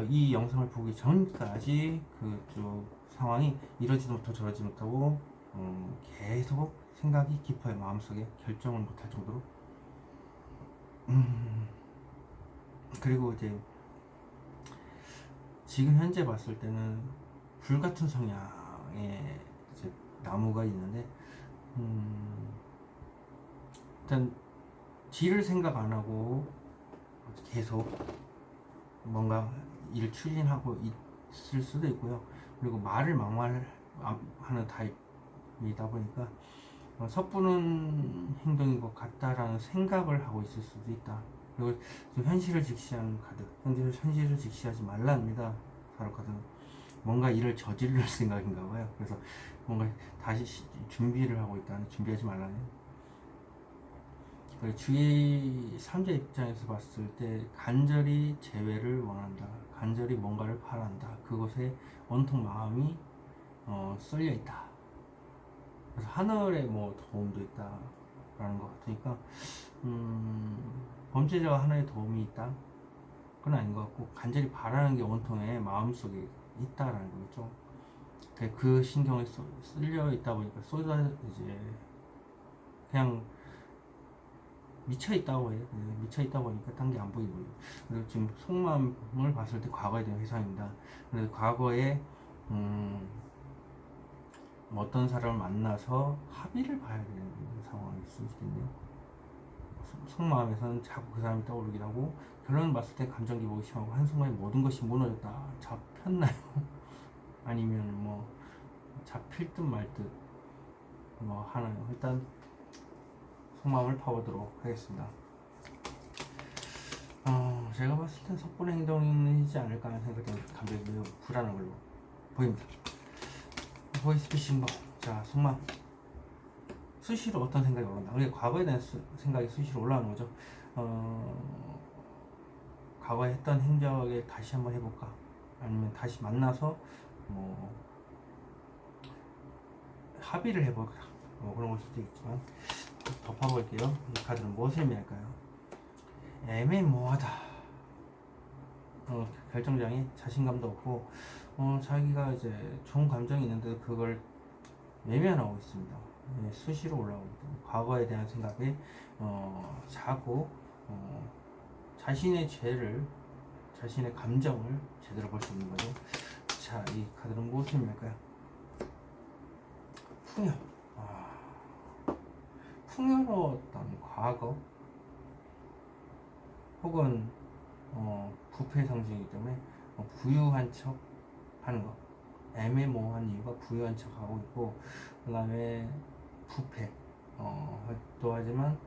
이 영상을 보기 전까지 그쪽 상황이 이러지도 못하고 저러지 못하고 계속 생각이 깊어요. 마음속에 결정을 못할 정도로. 그리고 이제 지금 현재 봤을 때는 불같은 성향의 이제 나무가 있는데 일단 뒤를 생각 안 하고 계속 뭔가 일을 추진하고 있을 수도 있고요. 그리고 말을 막말하는 타입이다 보니까 섣부른 행동인 것 같다라는 생각을 하고 있을 수도 있다. 그리고 현실을 직시하는 카드, 현실을 직시하지 말랍니다. 타로 카드는 뭔가 일을 저지를 생각인가 봐요. 그래서 뭔가 다시 준비를 하고 있다는, 준비하지 말라는. 주의 3자 입장에서 봤을 때 간절히 재회를 원한다. 간절히 뭔가를 바란다. 그것에 온통 마음이 쏠려 있다. 그래서 하늘의 뭐 도움도 있다라는 것 같으니까 범죄자가 하나의 도움이 있다? 그건 아닌 것 같고, 간절히 바라는 게 온통에 마음속에 있다라는 거겠죠. 그 신경에 쓸려 있다 보니까 이제 그냥 미쳐 있다고 해요. 미쳐 있다 보니까 딴 게 안 보이고. 그리고 지금 속마음을 봤을 때 과거에 대한 회상입니다. 그래서 과거에 어떤 사람을 만나서 합의를 봐야 되는 상황일 수 있겠네요. 속마음에서는 자꾸 그 사람이 떠오르긴 하고, 결론을 봤을 때 감정 기복이 심하고 한순간에 모든 것이 무너졌다. 잡혔나요? 아니면 뭐 잡힐 듯 말 듯 뭐 하나요? 일단 속마음을 파보도록 하겠습니다. 제가 봤을 땐 섣부른 행동이지 않을까 하는 생각이 감정이 매우 불안한 걸로 보입니다. 보이스피싱 자, 속마음 수시로 어떤 생각이 올라온다. 그게 과거에 대한 생각이 수시로 올라오는 거죠. 과거에 했던 행적에 다시 한번 해볼까? 아니면 다시 만나서 뭐 합의를 해볼까? 뭐 그런 걸 수도 있지만 덮어볼게요. 이 카드는 무엇을 의미할까요? 애매모호하다. 결정장애, 자신감도 없고, 자기가 이제 좋은 감정이 있는데 그걸 외면하고 있습니다. 수시로 올라오고 있습니다. 과거에 대한 생각에 자꾸 자신의 죄를, 자신의 감정을 제대로 볼 수 있는 거죠. 자, 이 카드는 무엇을 의미할까요? 풍요. 풍요로웠던 과거, 혹은 부패 상징이기 때문에 부유한 척 하는 거. 애매모호한 이유가 부유한 척 하고 있고, 그 다음에 부패 또 하지만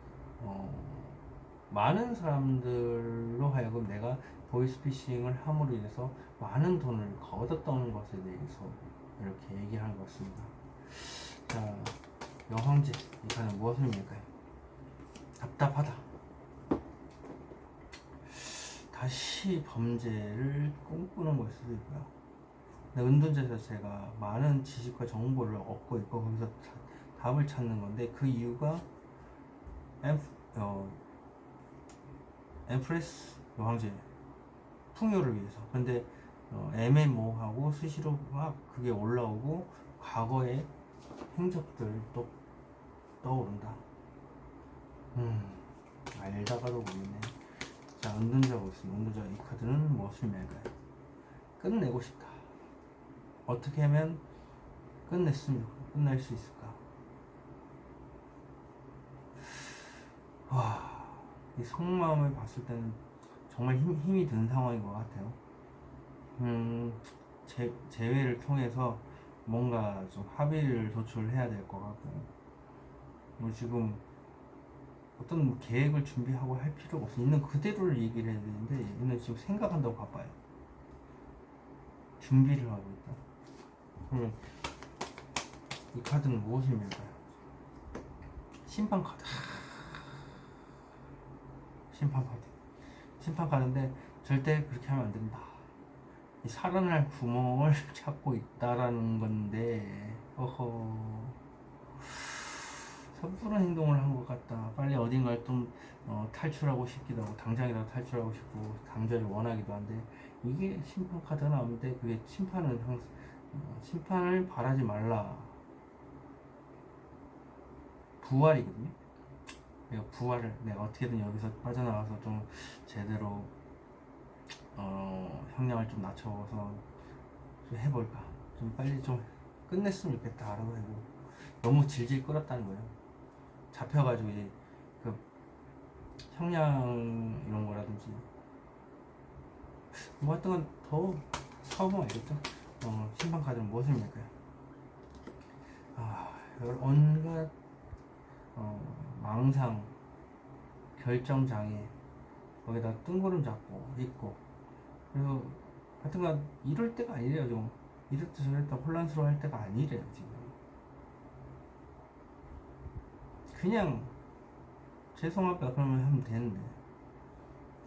많은 사람들로 하여금 내가 보이스피싱을 함으로 인해서 많은 돈을 거뒀던 것에 대해서 이렇게 얘기를 하는 것 같습니다. 자, 여황제, 이거는 무엇을 의미할까요? 답답하다. 다시 범죄를 꿈꾸는 걸 수도 있고요. 은둔제에서 제가 많은 지식과 정보를 얻고 있고, 거기서 답을 찾는 건데, 그 이유가 엠프레스 여황제 풍요를 위해서. 근데 애매모호하고 수시로 막 그게 올라오고 과거의 행적들도 떠오른다. 알다가도 모르네. 자, 은둔자 보겠습니다. 은둔자, 이 카드는 무엇을 의미할까요? 끝내고 싶다. 어떻게 하면 끝낼 수 있을까? 이 속마음을 봤을 때는 정말 힘이 든 상황인 것 같아요. 재회를 통해서 뭔가 좀 합의를 도출해야 될 것 같고, 뭐 지금 어떤 계획을 준비하고 할 필요가 없어. 있는 그대로를 얘기를 해야 되는데, 얘는 지금 생각한다고 바빠요. 준비를 하고 있다. 그러면 이 카드는 무엇을 의미할까요? 심판 카드. 심판 카드. 심판 카드인데 절대 그렇게 하면 안 된다. 이 살아날 구멍을 찾고 있다라는 건데, 어허. 섣부른 행동을 한 것 같다. 빨리 어딘가를 좀 탈출하고 싶기도 하고 당장이라도 탈출하고 싶고 강제를 원하기도 한데 이게 심판 카드가 나오는데 그게 심판은 항상 심판을 바라지 말라. 부활이거든요. 내가 부활을 내가 어떻게든 여기서 빠져나와서 좀 제대로 형량을 좀 낮춰서 좀 해볼까. 좀 빨리 좀 끝냈으면 좋겠다라고 하고 너무 질질 끌었다는 거예요. 잡혀가지고 이제 그 형량 이런 거라든지 뭐 하여튼 건더 사오면 알겠죠? 심판 카드는 무엇을 의미할까요? 온갖 망상, 결정 장애 거기다 뜬구름 잡고 있고 그리고 하여튼간 이럴 때가 아니래요. 좀 이랬다 저랬다 혼란스러워 할 때가 아니래요. 지금 그냥 죄송합니다 그러면 하면 되는데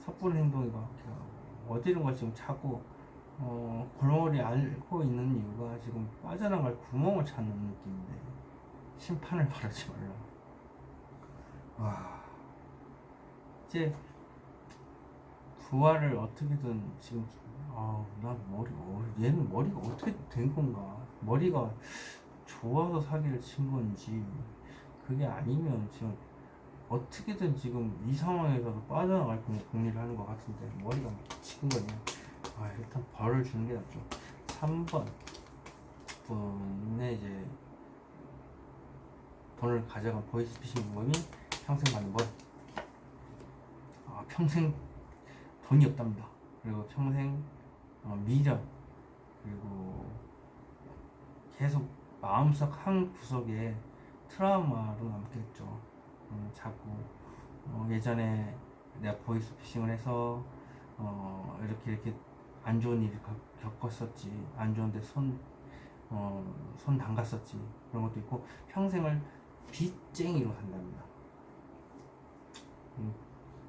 섣부른 행동이고 어디론가 지금 자꾸 골머리 앓고 있는 이유가 지금 빠져나갈 구멍을 찾는 느낌인데 심판을 바라지 말라. 와 이제 부활을 어떻게든 지금 난 얘는 머리가 어떻게 된 건가? 머리가 좋아서 사기를 친 건지 그게 아니면 지금 어떻게든 지금 이 상황에서도 빠져나갈 궁리를 하는 것 같은데 머리가 미친 거냐? 일단 벌을 주는 게 낫죠. 3번 분의 이제 돈을 가져간 보이스피싱 공범이 평생 받는 벌. 평생 돈이 없답니다. 그리고 평생 미련 그리고 계속 마음속 한 구석에 트라우마로 남겠죠. 자꾸 예전에 내가 보이스피싱을 해서 이렇게 안 좋은 일을 겪었었지, 안 좋은데 손 담갔었지 그런 것도 있고 평생을 빚쟁이로 산답니다.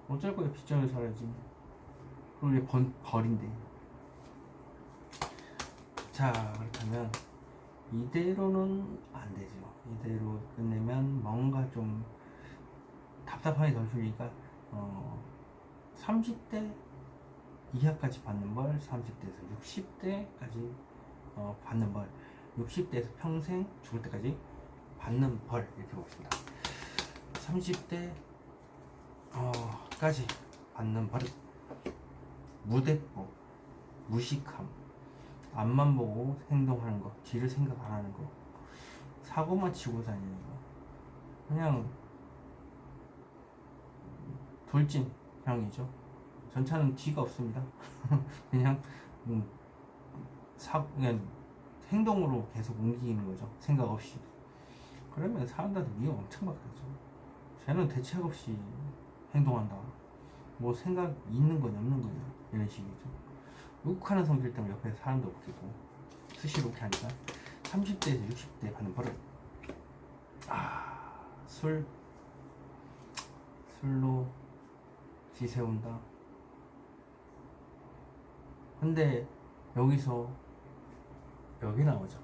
어쩔 거야 빚쟁이로 살아야지. 그리고 이게 벌인데. 자 그렇다면 이대로는 안 되죠. 이대로 끝내면 뭔가 좀 답답함이 덜 풀리니까 30대 이하까지 받는 벌, 30대에서 60대까지 받는 벌, 60대에서 평생 죽을 때까지 받는 벌 이렇게 보겠습니다. 30대 까지 받는 벌은 무대법, 무식함, 앞만 보고 행동하는 거, 뒤를 생각 안 하는 거, 사고만 치고 다니는 거, 그냥 돌진형이죠. 전차는 뒤가 없습니다. 그냥 그냥 행동으로 계속 옮기는 거죠. 생각 없이. 그러면 사람들한테 미움 엄청 받겠죠. 쟤는 대책 없이 행동한다. 뭐 생각 있는 거냐 없는 거냐 이런 식이죠. 욱하는 성질 때문에 옆에 사람도 없겠고 수시로 이렇게 하니까 30대에서 60대 받는 벌은 술로 지새운다. 근데 여기서 여기 나오죠.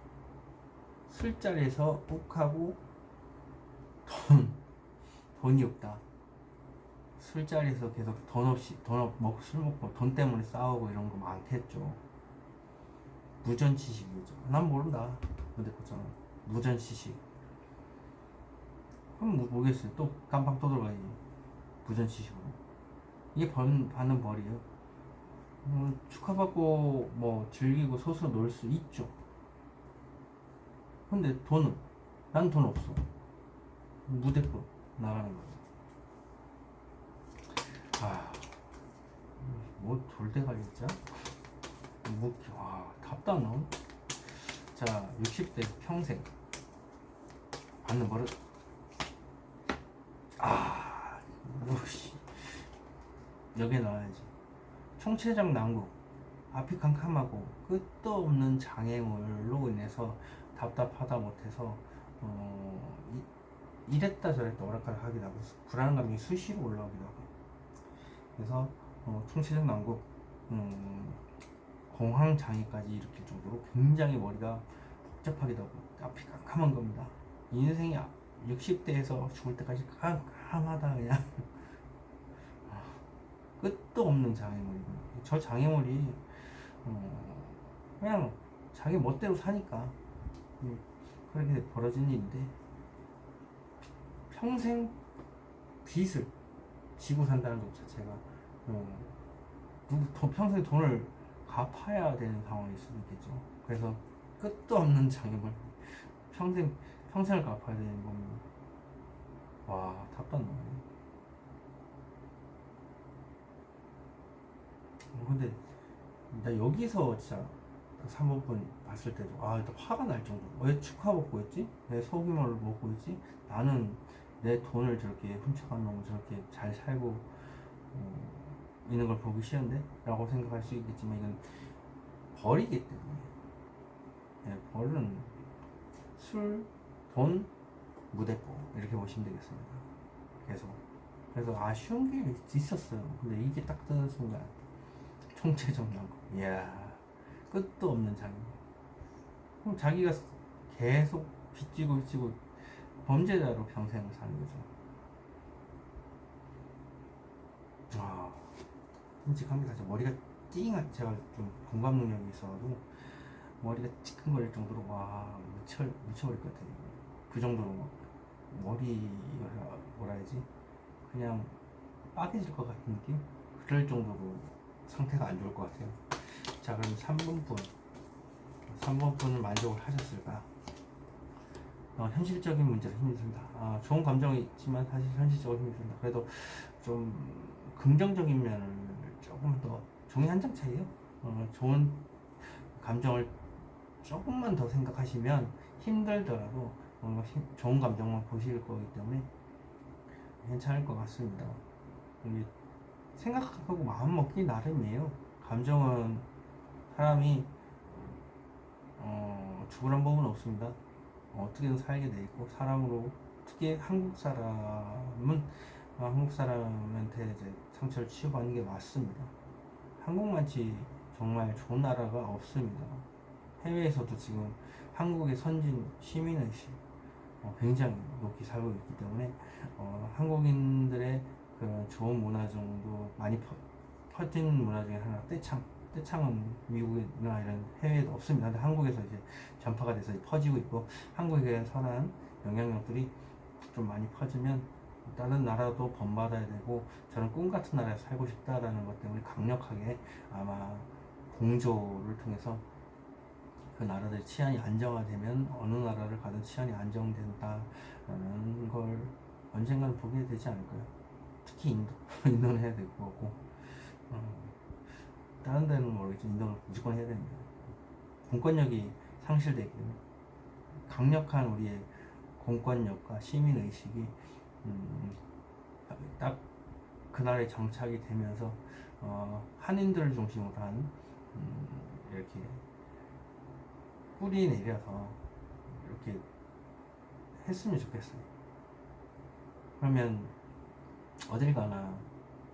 술자리에서 욱하고 돈이 없다. 술자리에서 계속 술 먹고 돈 때문에 싸우고 이런 거 많겠죠. 무전취식이죠. 난 모른다. 근데 그잖아. 무전취식. 그럼 모르겠어요. 또 깜빡 또 들어가야지. 무전취식으로. 이게 받는 벌이에요. 축하받고 뭐 즐기고 소소 놀 수 있죠. 근데 돈은 난 돈 없어. 무대법 나가는 거야. 뭐 돌대가리자? 답답 나온. 자 60대 평생 받는 버릇. 여기에 나와야지. 총체적 난국 앞이 캄캄하고 끝도 없는 장애물로 인해서 답답하다 못해서 이랬다 저랬다 오락가락 하기도 하고 불안한 감정이 수시로 올라오기도 하고 그래서 총체적 난국 공황 장애까지 일으킬 정도로 굉장히 머리가 복잡하기도 하고 앞이 깜깜한 겁니다. 인생이 60대에서 죽을 때까지 깜깜하다 그냥 끝도 없는 장애물입니다. 저 장애물이 그냥 자기 멋대로 사니까 그렇게 벌어진 일인데 평생 빚을 지고 산다는 것 자체가 평생 돈을 갚아야 되는 상황일 수도 있겠죠. 그래서 끝도 없는 장애물 평생을 갚아야 되는 겁니다. 와 답답하네. 근데 나 여기서 진짜 3번분 봤을 때도 일단 화가 날 정도로 왜 축하 먹고 있지? 왜 소규모를 먹고 있지? 나는 내 돈을 저렇게 훔쳐간 놈 저렇게 잘 살고 있는 걸 보기 싫은데? 라고 생각할 수 있겠지만 이건 벌이기 때문에 벌은 술, 돈, 무대뽀 이렇게 보시면 되겠습니다. 그래서 아쉬운 게 있었어요. 근데 이게 딱 뜨는 순간 총체적 난국. 이야 끝도 없는 장애. 그럼 자기가 계속 빚지고 범죄자로 평생을 사는 거죠. 끔찍합니다. 머리가 띵한 제가 좀 공감 능력이 있어가지고 머리가 찌끈거릴 정도로 미쳐버릴 것 같아요. 그 정도로 머리가 뭐라 해야지 그냥 빠개질 것 같은 느낌? 그럴 정도로 상태가 안 좋을 것 같아요. 자 그럼 3번분을 만족을 하셨을까? 현실적인 문제로 힘이 든다. 좋은 감정이 있지만 사실 현실적으로 힘이 든다. 그래도 좀 긍정적인 면을 조금 더 종이 한 장 차이에요. 좋은 감정을 조금만 더 생각하시면 힘들더라도 좋은 감정만 보실 거기 때문에 괜찮을 것 같습니다. 생각하고 마음 먹기 나름이에요. 감정은 사람이 죽으란 법은 없습니다. 어떻게든 살게 돼 있고 사람으로 특히 한국 사람한테 이제 상처를 치유받는 게 맞습니다. 한국만치 정말 좋은 나라가 없습니다. 해외에서도 지금 한국의 선진 시민의식 굉장히 높이 살고 있기 때문에 한국인들의 그런 좋은 문화 정도 많이 퍼진 문화 중에 하나 떼창은 미국이나 이런 해외에도 없습니다. 근데 한국에서 이제 전파가 돼서 퍼지고 있고 한국에 대한 선한 영향력들이 좀 많이 퍼지면 다른 나라도 본받아야 되고 저는 꿈 같은 나라에 살고 싶다라는 것 때문에 강력하게 아마 공조를 통해서 그 나라들 치안이 안정화되면 어느 나라를 가든 치안이 안정된다라는 걸 언젠가는 보게 되지 않을까요? 특히 인도는 해야 될 것 같고 다른 데는 모르겠지만 인도는 무조건 해야 됩니다. 공권력이 상실되기 때문에 강력한 우리의 공권력과 시민의식이 딱 그날에 정착이 되면서 한인들을 중심으로 한 이렇게 뿌리 내려서 이렇게 했으면 좋겠어요. 그러면 어딜 가나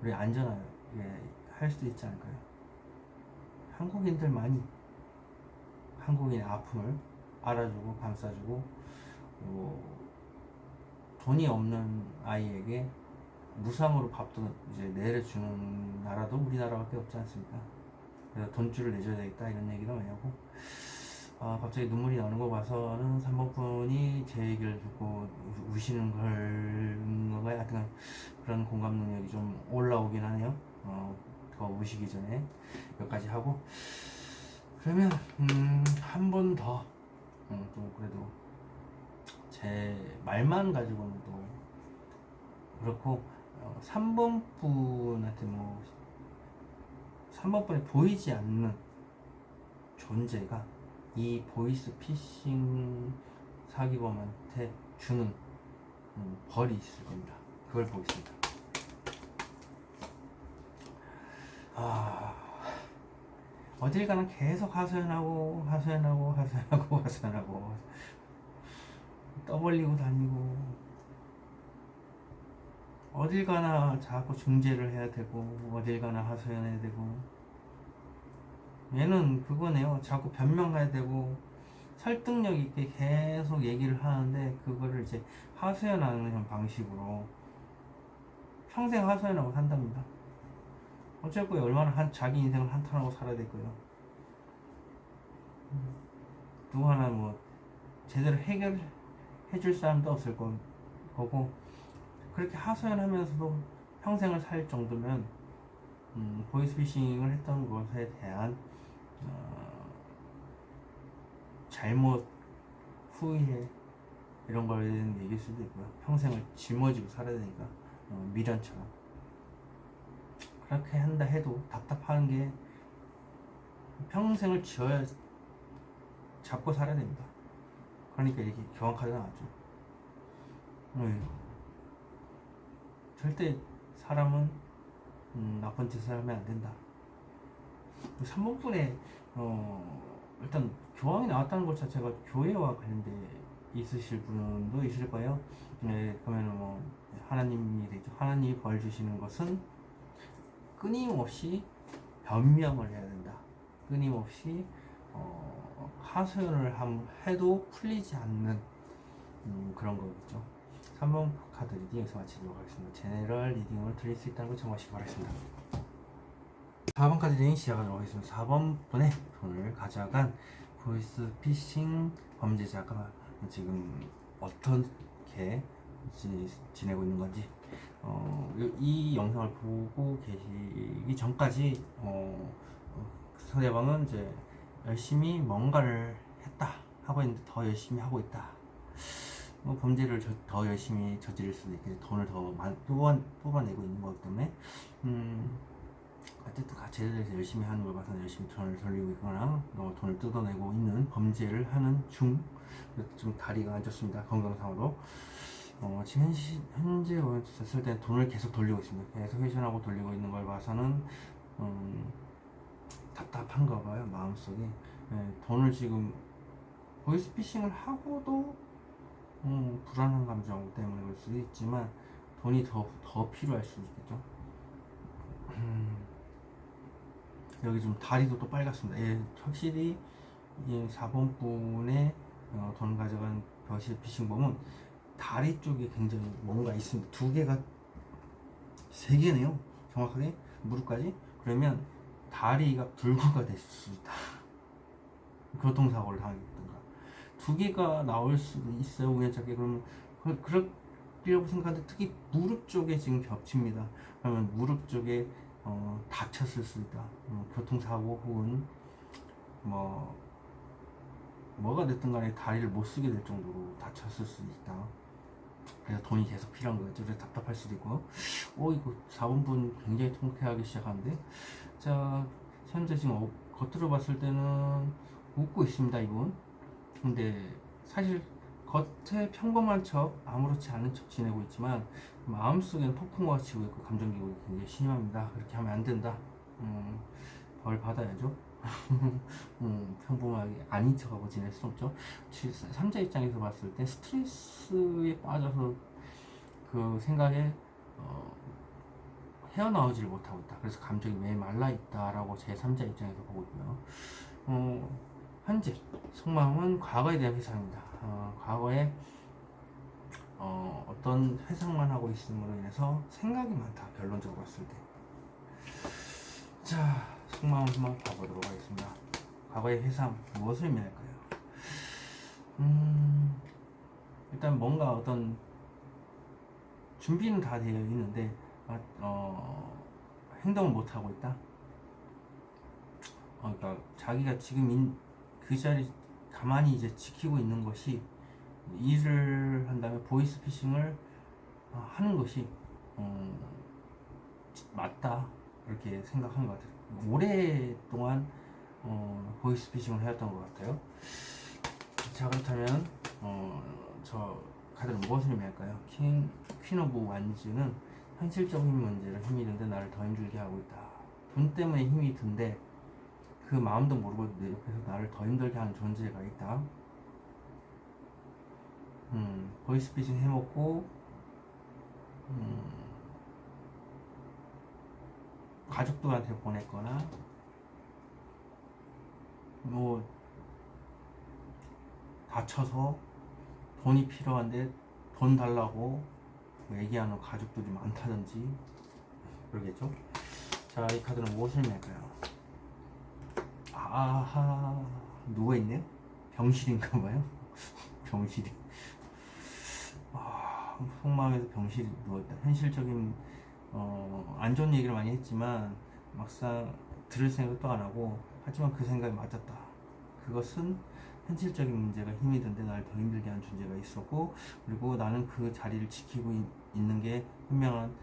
우리 안전하게 할 수도 있지 않을까요? 한국인들만이 한국인의 아픔을 알아주고 감싸주고 돈이 없는 아이에게 무상으로 밥도 이제 내려주는 나라도 우리나라밖에 없지 않습니까? 그래서 돈줄을 내줘야 되겠다 이런 얘기를 많이 하고 갑자기 눈물이 나는 거 봐서는 3번분이 제 얘기를 듣고 우시는 건가요? 하여튼 그런 공감 능력이 좀 올라오긴 하네요. 더 우시기 전에 여기까지 하고 그러면 한 번 더 또 그래도 제 말만 가지고는 또 그렇고 3번 분한테 3번 분이 보이지 않는 존재가 이 보이스 피싱 사기범한테 주는 벌이 있을 겁니다. 그걸 보겠습니다. 어딜 가나 계속 하소연하고 하소연하고 하소연하고 하소연하고 떠벌리고 다니고 어딜 가나 자꾸 중재를 해야 되고 어딜 가나 하소연해야 되고 얘는 그거네요. 자꾸 변명해야 되고 설득력 있게 계속 얘기를 하는데 그거를 이제 하소연하는 방식으로 평생 하소연하고 산답니다. 어쩔 거예요. 얼마나 자기 인생을 한탄하고 살아야 될 거예요. 누구 하나 뭐 제대로 해결해 줄 사람도 없을 거고 그렇게 하소연하면서도 평생을 살 정도면 보이스피싱을 했던 것에 대한 잘못, 후회 이런 거에 대한 얘기일 수도 있고요. 평생을 짊어지고 살아야 되니까 미련처럼 그렇게 한다 해도 답답한 게 평생을 잡고 살아야 됩니다. 그러니까 이렇게 경악하게 나왔죠. 절대 사람은 나쁜 짓을 하면 안 된다. 3번분에 일단 교황이 나왔다는 것 자체가 교회와 관련돼 있으실 분도 있을 거예요. 네, 그러면 뭐 하나님이 되죠. 하나님이 벌 주시는 것은 끊임없이 변명을 해야 된다. 끊임없이 하소연을 해도 풀리지 않는 그런 거겠죠. 3번 카드 리딩 여기서 마치도록 하겠습니다. 제너럴 리딩을 드릴 수 있다는 걸 참고하시기 바라겠습니다. 4번 카드 리딩 시작하도록 하겠습니다. 4번 분의 돈을 가져간 보이스피싱 범죄자가 지금 어떻게 지내고 있는 건지 이 영상을 보고 계시기 전까지 상대방은 이제 열심히 뭔가를 했다 하고 있는데 더 열심히 하고 있다. 범죄를 더 열심히 저지를 수도 있겠죠. 돈을 더 많이 뽑아내고 있는 거기 때문에 어쨌든 제대로 열심히 하는 걸 봐서 열심히 돈을 돌리고 있거나 돈을 뜯어내고 있는 범죄를 하는 중. 좀 다리가 안 좋습니다. 건강상으로. 지금 현재 됐을 때 돈을 계속 돌리고 있습니다. 계속 회전하고 돌리고 있는 걸 봐서는 답답한가 봐요. 마음속에. 돈을 지금 보이스피싱을 하고도 불안한 감정 때문에 그럴 수도 있지만 돈이 더 필요할 수도 있겠죠. 여기 좀 다리도 또 빨갛습니다. 확실히 이 4번 분의 돈 가져간 보이스피싱범은 다리 쪽에 굉장히 뭔가 있습니다. 두 개가 세 개네요. 정확하게 무릎까지. 그러면 다리가 불구가 될 수 있다. 교통사고를 당했던가. 두 개가 나올 수도 있어요. 우연찮게. 그러면 그렇게라고 생각하는데 특히 무릎 쪽에 지금 겹칩니다. 그러면 무릎 쪽에 다쳤을 수 있다. 교통사고 혹은 뭐가 됐든 간에 다리를 못 쓰게 될 정도로 다쳤을 수 있다. 그래서 돈이 계속 필요한 거겠죠. 그래서 답답할 수도 있고. 이거 4번분 굉장히 통쾌하기 시작하는데. 자, 현재 지금 겉으로 봤을 때는 웃고 있습니다, 이분. 근데 사실 겉에 평범한 척, 아무렇지 않은 척 지내고 있지만 마음속에는 폭풍우가 치고 있고 감정기복이 굉장히 심합니다. 그렇게 하면 안 된다. 벌 받아야죠. 평범하게 아닌 척하고 지낼 수 없죠. 3자 입장에서 봤을 때 스트레스에 빠져서 그 생각에 헤어나오지를 못하고 있다. 그래서 감정이 메말라 있다라고 제 3자 입장에서 보고 있고요. 현재 속마음은 과거에 대한 회상입니다. 과거에 어떤 회상만 하고 있음으로 인해서 생각이 많다. 결론적으로 봤을 때. 자, 속마음 한번 봐보도록 하겠습니다. 과거의 회상 무엇을 의미할까요? 일단 뭔가 어떤 준비는 다 되어 있는데 행동을 못 하고 있다. 그러니까 자기가 지금 그 자리 가만히 이제 지키고 있는 것이 일을 한다면 보이스피싱을 하는 것이 맞다 이렇게 생각한 것 같아요. 오랫동안 보이스피싱을 해왔던 것 같아요. 자, 그렇다면 저 카드는 무엇을 의미할까요? 퀸 오브 완즈는 현실적인 문제를 힘이 든데 나를 더 힘들게 하고 있다. 돈 때문에 힘이 든데 그 마음도 모르고 내 옆에서 나를 더 힘들게 하는 존재가 있다. 보이스피싱 해먹고 가족들한테 보냈거나 뭐 다쳐서 돈이 필요한데 돈 달라고 얘기하는 가족들이 많다든지 그러겠죠. 자, 이 카드는 무엇을 낼까요? 아하, 누워있네요. 병실인가봐요. 병실이. 속마음에서 병실이 누워있다. 현실적인 안 좋은 얘기를 많이 했지만 막상 들을 생각도 안 하고, 하지만 그 생각이 맞았다. 그것은 현실적인 문제가 힘이 든데 날 더 힘들게 하는 존재가 있었고, 그리고 나는 그 자리를 지키고 있는 게 현명한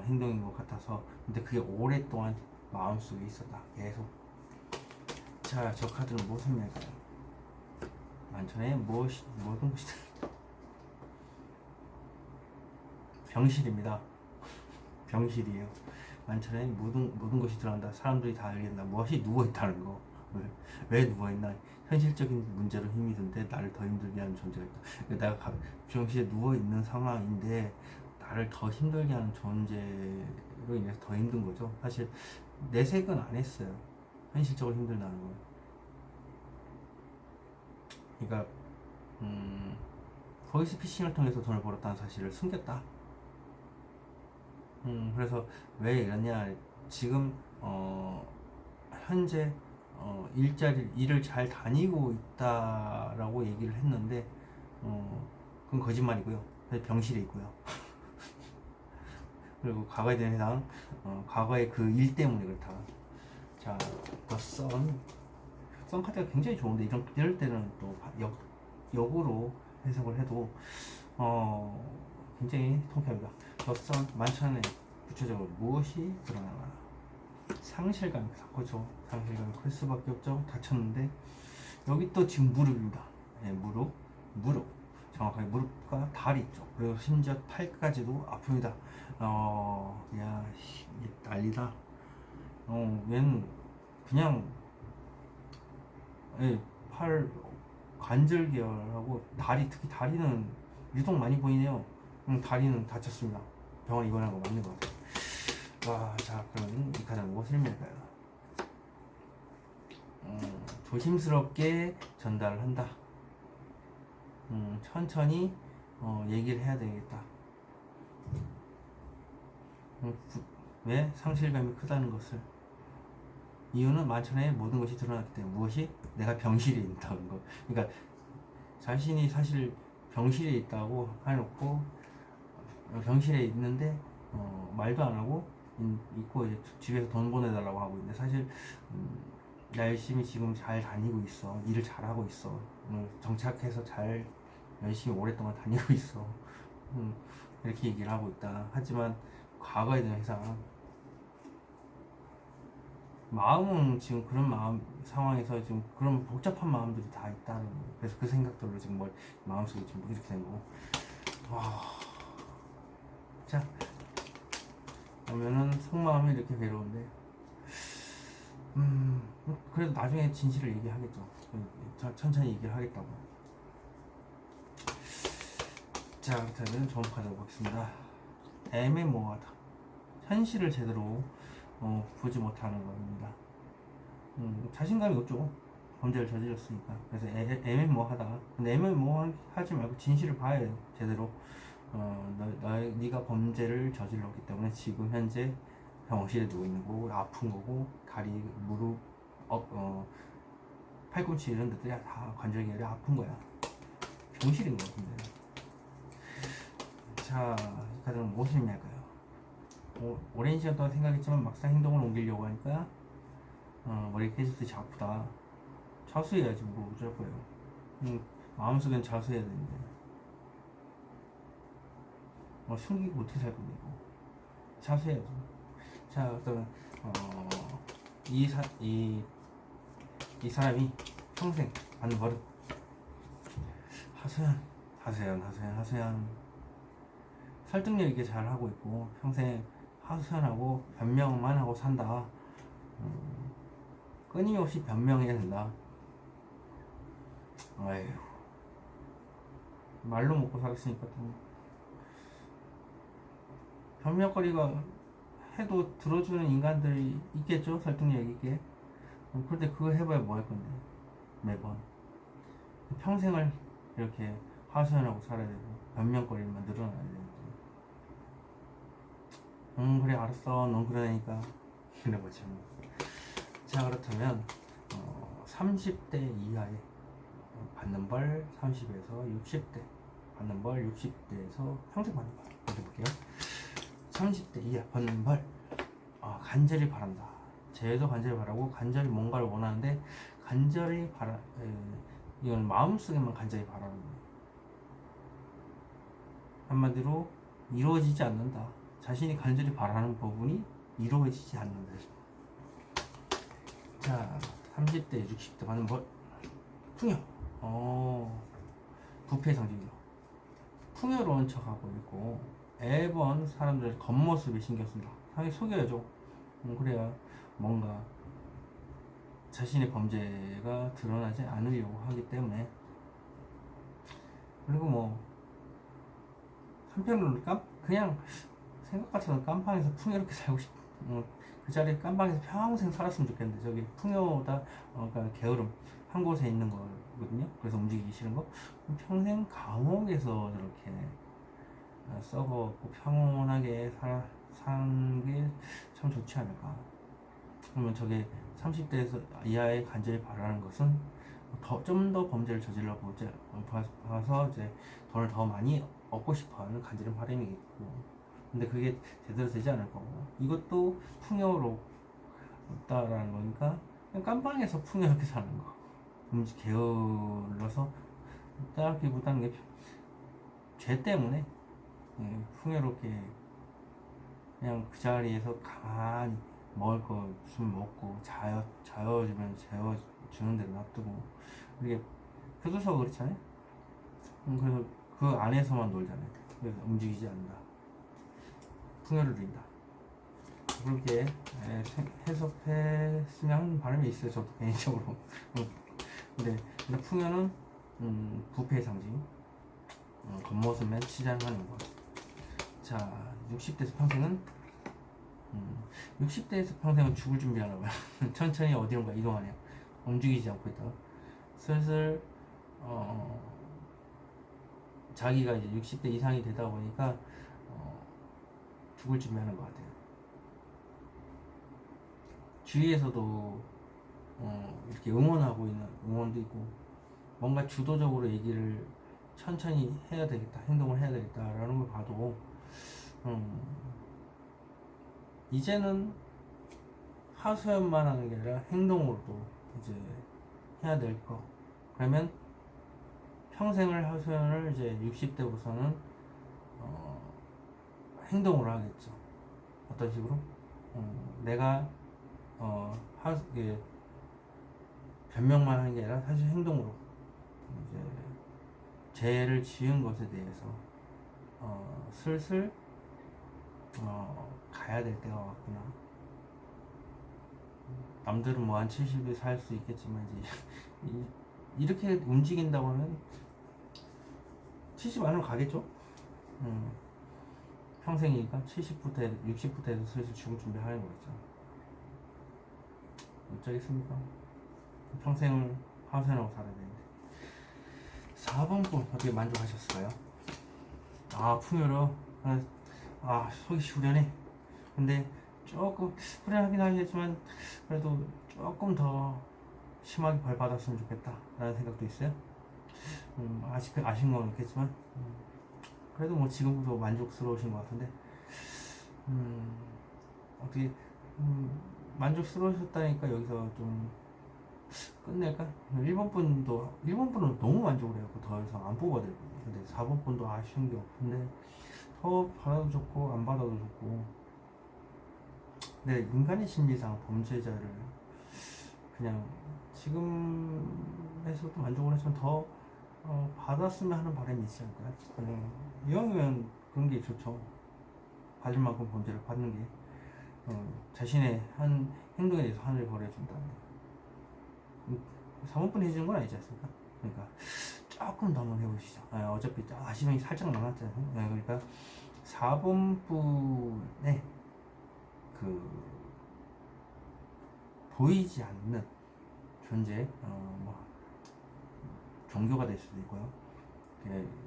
행동인 것 같아서. 근데 그게 오랫동안 마음속에 있었다. 계속. 자, 저 카드는 무슨 말일까요? 만천에 모든 것이 병실입니다. 병실이에요. 만천에 모든 것이 들어간다. 사람들이 다 알겠나. 무엇이 누워있다는 거. 왜 누워있나. 현실적인 문제로 힘이 든데 나를 더 힘들게 하는 존재가 있다. 그러니까 내가 병실에 누워있는 상황인데 나를 더 힘들게 하는 존재로 인해서 더 힘든 거죠. 사실 내색은 안 했어요. 현실적으로 힘들다는 걸. 그러니까 보이스피싱을 통해서 돈을 벌었다는 사실을 숨겼다. 그래서 왜 이러냐. 지금 현재 일을 잘 다니고 있다라고 얘기를 했는데 그건 거짓말이고요. 병실에 있고요. 그리고 과거에 대한 해당, 과거의 그 일 때문에 그렇다. 자, 선 카드가 굉장히 좋은데 이럴 때는 또 역으로 해석을 해도 굉장히 통쾌합니다. 선 만천에 구체적으로 무엇이 드러나나. 상실감이 자꾸죠. 상실감이 클 수밖에 없죠. 다쳤는데 여기 또 지금 무릎입니다. 네, 무릎 정확하게 무릎과 다리 쪽, 그리고 심지어 팔까지도 아픕니다. 야, 이게 난리다. 얘는 그냥 팔 관절 계열하고 다리, 특히 다리는 유독 많이 보이네요. 다리는 다쳤습니다. 병원 입원한 거 맞는 것 같아요. 자, 그러면 이 카드는 무엇을 의미할까요? 조심스럽게 전달을 한다. 천천히 얘기를 해야 되겠다. 왜? 상실감이 크다는 것을. 이유는 만천에 모든 것이 드러났기 때문에. 무엇이? 내가 병실에 있다는 거. 그러니까 자신이 사실 병실에 있다고 해놓고 병실에 있는데 말도 안 하고 있고, 이제 집에서 돈 보내달라고 하고 있는데, 사실 나 열심히 지금 잘 다니고 있어. 일을 잘하고 있어. 정착해서 잘 열심히 오랫동안 다니고 있어. 이렇게 얘기를 하고 있다. 하지만 과거에 대한 해상, 마음은 지금 그런 상황에서 지금 그런 복잡한 마음들이 다 있다는 거예요. 그래서 그 생각들로 지금 마음속에 지금 이렇게 된 거고. 자, 그러면은 속마음이 이렇게 괴로운데, 그래도 나중에 진실을 얘기하겠죠. 천천히 얘기를 하겠다고. 자, 그렇다면 좋은 카드 보겠습니다. 애매모호하다. 현실을 제대로 보지 못하는 겁니다. 자신감이 없죠. 범죄를 저질렀으니까. 그래서 애매모호하다. 근데 애매모호하지 말고 진실을 봐야 해요. 제대로. 네가 범죄를 저질렀기 때문에 지금 현재 병실에 누워 있는 거고, 아픈 거고, 다리, 무릎, 팔꿈치 이런 데들이 다 관절계열이 아픈 거야. 병실인 거 같은데. 자, 이 카드는 무엇을 의미할까요? 오랜 시간 동안 생각했지만 막상 행동을 옮기려고 하니까 머리 깨지듯이 아프다. 자수해야지. 뭐 어쩔 거예요. 마음속엔 자수해야 되는데 숨기고 어떻게 살 건데 이거. 자수해야죠. 자, 그러면 이 사람이 평생 받는 버릇. 하소연. 설득력 있게 잘 하고 있고 평생 하소연하고 변명만 하고 산다. 끊임없이 변명해야 된다. 아휴, 말로 먹고 살았으니까 좀 변명거리가 해도 들어주는 인간들이 있겠죠, 설득력 있게. 그런데 그거 해봐야 뭐 할 건데, 매번 평생을 이렇게 하소연하고 살아야 되고 변명거리만 늘어나야 되는데, 그래 알았어, 넌 그러니까 이래보자. 자, 그렇다면 30대 이하의 받는 벌, 30에서 60대 받는 벌, 60대에서 평생 받는 벌 이렇게 볼게요. 30대 이하 받는 벌, 간절히 바란다. 쟤도 간절히 바라고 간절히 뭔가를 원하는데 간절히 이건 마음속에만 간절히 바라는 거예요. 한마디로 이루어지지 않는다. 자신이 간절히 바라는 부분이 이루어지지 않는다. 자, 30대, 60대 받는 벌, 풍요. 부패 상징이죠. 풍요로운 척하고 있고 매번 사람들 겉모습에 신경 쓴다. 상당히 속여야죠. 그래야 뭔가 자신의 범죄가 드러나지 않으려고 하기 때문에. 그리고 뭐 한편으로는 그냥 생각 같아서 깜빵에서 풍요롭게 살고 그 자리에 깜빵에서 평생 살았으면 좋겠는데, 저기 풍요다, 그러니까 게으름 한 곳에 있는 거거든요. 그래서 움직이기 싫은 거. 평생 감옥에서 저렇게 썩어고 평온하게 사는 게 참 좋지 않을까. 그러면 저게 30대에서 이하의 간절히 바라는 것은 좀 더 범죄를 저질러 봐서 이제 돈을 더 많이 얻고 싶어하는 간절한 바람이겠고, 근데 그게 제대로 되지 않을 거고, 이것도 풍요롭다라는 거니까 그냥 깜빵에서 풍요롭게 사는 거, 게을러서 따라기보다는 게 죄 때문에 풍요롭게 그냥 그 자리에서 가만히 먹을 거 좀 먹고 자여주면 재워주는 대로 놔두고, 이게 교도소가 그렇잖아요. 그래서 그 안에서만 놀잖아요. 그래서 움직이지 않는다. 풍요를 누린다. 그렇게 해석했으면 하는 바람이 있어요, 저도 개인적으로. 근데 풍요는 부패의 상징, 겉모습만 치장하는 것. 자, 60대에서 평생은 60대에서 평생은 죽을 준비하나 봐요. 천천히 어디론가 이동하네요. 움직이지 않고 있다가 슬슬 자기가 이제 60대 이상이 되다 보니까 죽을 준비하는 것 같아요. 주위에서도 이렇게 응원하고 있는 응원도 있고, 뭔가 주도적으로 얘기를 천천히 해야 되겠다, 행동을 해야 되겠다라는 걸 봐도 이제는 하소연만 하는 게 아니라 행동으로도 이제 해야 될 거. 그러면 평생을 하소연을 이제 60대부터는 행동으로 하겠죠. 어떤 식으로? 내가 이게 변명만 하는 게 아니라 사실 행동으로 이제 죄를 지은 것에 대해서 슬슬 가야 될 때가 왔구나. 남들은 뭐 한 70에 살 수 있겠지만 이제 이렇게 움직인다고 하면 70 안으로 가겠죠. 평생이니까 70부터 60부터 해서 슬슬 죽을 준비하는 거겠죠. 어쩌겠습니까? 평생을 하소연하고 살아야 되는데. 4번 분 어떻게 만족하셨을까요? 풍요로 속이 시원하네. 근데 조금 후련하긴 하겠지만 그래도 조금 더 심하게 벌 받았으면 좋겠다 라는 생각도 있어요. 아쉬운 건 있겠지만 그래도 뭐 지금도 만족스러우신 것 같은데, 어떻게 만족스러우셨다니까 여기서 좀 끝낼까? 1번 분은 너무 만족을 해요. 더 이상 안 뽑아야 되고. 근데 4번 분도 아쉬운 게 없는데, 더 받아도 좋고 안 받아도 좋고. 근데 인간의 심리상 범죄자를 그냥 지금에서도 만족을 했지만 더 받았으면 하는 바람이 있지 않을까요? 그냥 이왕이면 그런 게 좋죠. 받을 만큼 범죄를 받는 게 자신의 한 행동에 대해서 하늘을 벌여준다는 거. 4번분 해주는 건 아니지 않습니까? 그러니까 조금 더 한번 해보시죠. 어차피 아시명이 살짝 남았잖아요. 그러니까 4번분에 그 보이지 않는 존재, 뭐 종교가 될 수도 있고요.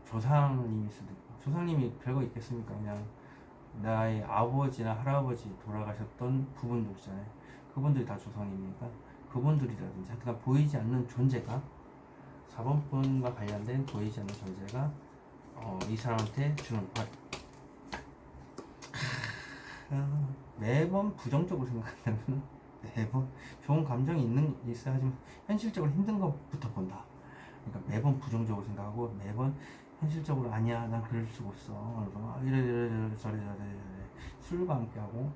조상님일 수도 있고, 조상님이 별거 있겠습니까? 그냥 나의 아버지나 할아버지 돌아가셨던 부분들 있잖아요. 그분들이 다 조상님이니까 그분들이라든지 하여튼 보이지 않는 존재가 4번분과 관련된 보이지 않는 존재가 이 사람한테 주는 매번 부정적으로 생각하면 매번 좋은 감정이 있어야 하지만 현실적으로 힘든 것부터 본다. 그러니까 매번 부정적으로 생각하고 매번 현실적으로 아니야 난 그럴 수가 없어. 그래서 이래 저래 술과 함께하고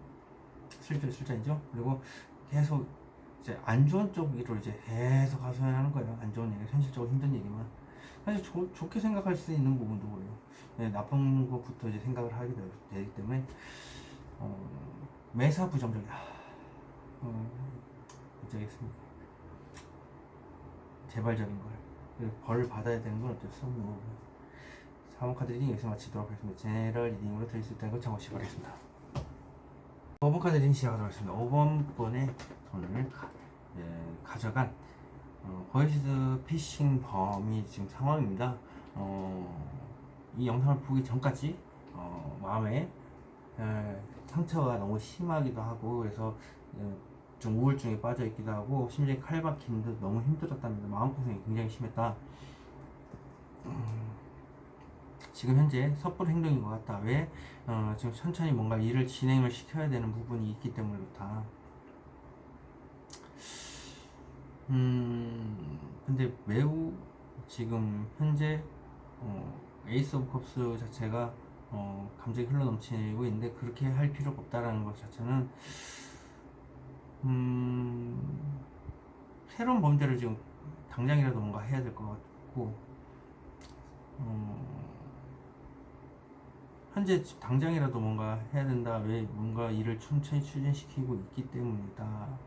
술잔이죠. 그리고 계속 이제 안 좋은 쪽으로 이제 계속 하소연하는 거예요. 안 좋은 얘기, 현실적으로 힘든 얘기만. 사실 좋게 생각할 수 있는 부분도 그래요. 나쁜 것부터 이제 생각을 하게 되기 때문에 매사 부정적이다. 어쩌겠습니까? 재발적인 걸 벌을 받아야 되는 건 어쩔 수 없는 거고요. 4번 카드 리딩 여기서 마치도록 하겠습니다. 제너럴 리딩으로 드릴 수 있다는 걸 참고하시기 바라겠습니다. 5번 카드 리딩 시작하도록 하겠습니다. 5번 분의 돈을 가져간 보이스 피싱 범이 지금 상황입니다. 이 영상을 보기 전까지 마음에 상처가 너무 심하기도 하고 그래서 좀 우울증에 빠져 있기도 하고 심지어 칼박힘도 너무 힘들었답니다. 마음고생이 굉장히 심했다. 지금 현재 섣부른 행동인 것 같다. 왜? 지금 천천히 뭔가 일을 진행을 시켜야 되는 부분이 있기 때문에 그렇다. 근데 매우 지금 현재 에이스 오브 컵스 자체가 감정이 흘러넘치고 있는데 그렇게 할 필요가 없다라는 것 자체는 새로운 범죄를 지금 당장이라도 뭔가 해야 될 것 같고 현재 당장이라도 뭔가 해야 된다. 왜 뭔가 일을 천천히 추진시키고 있기 때문이다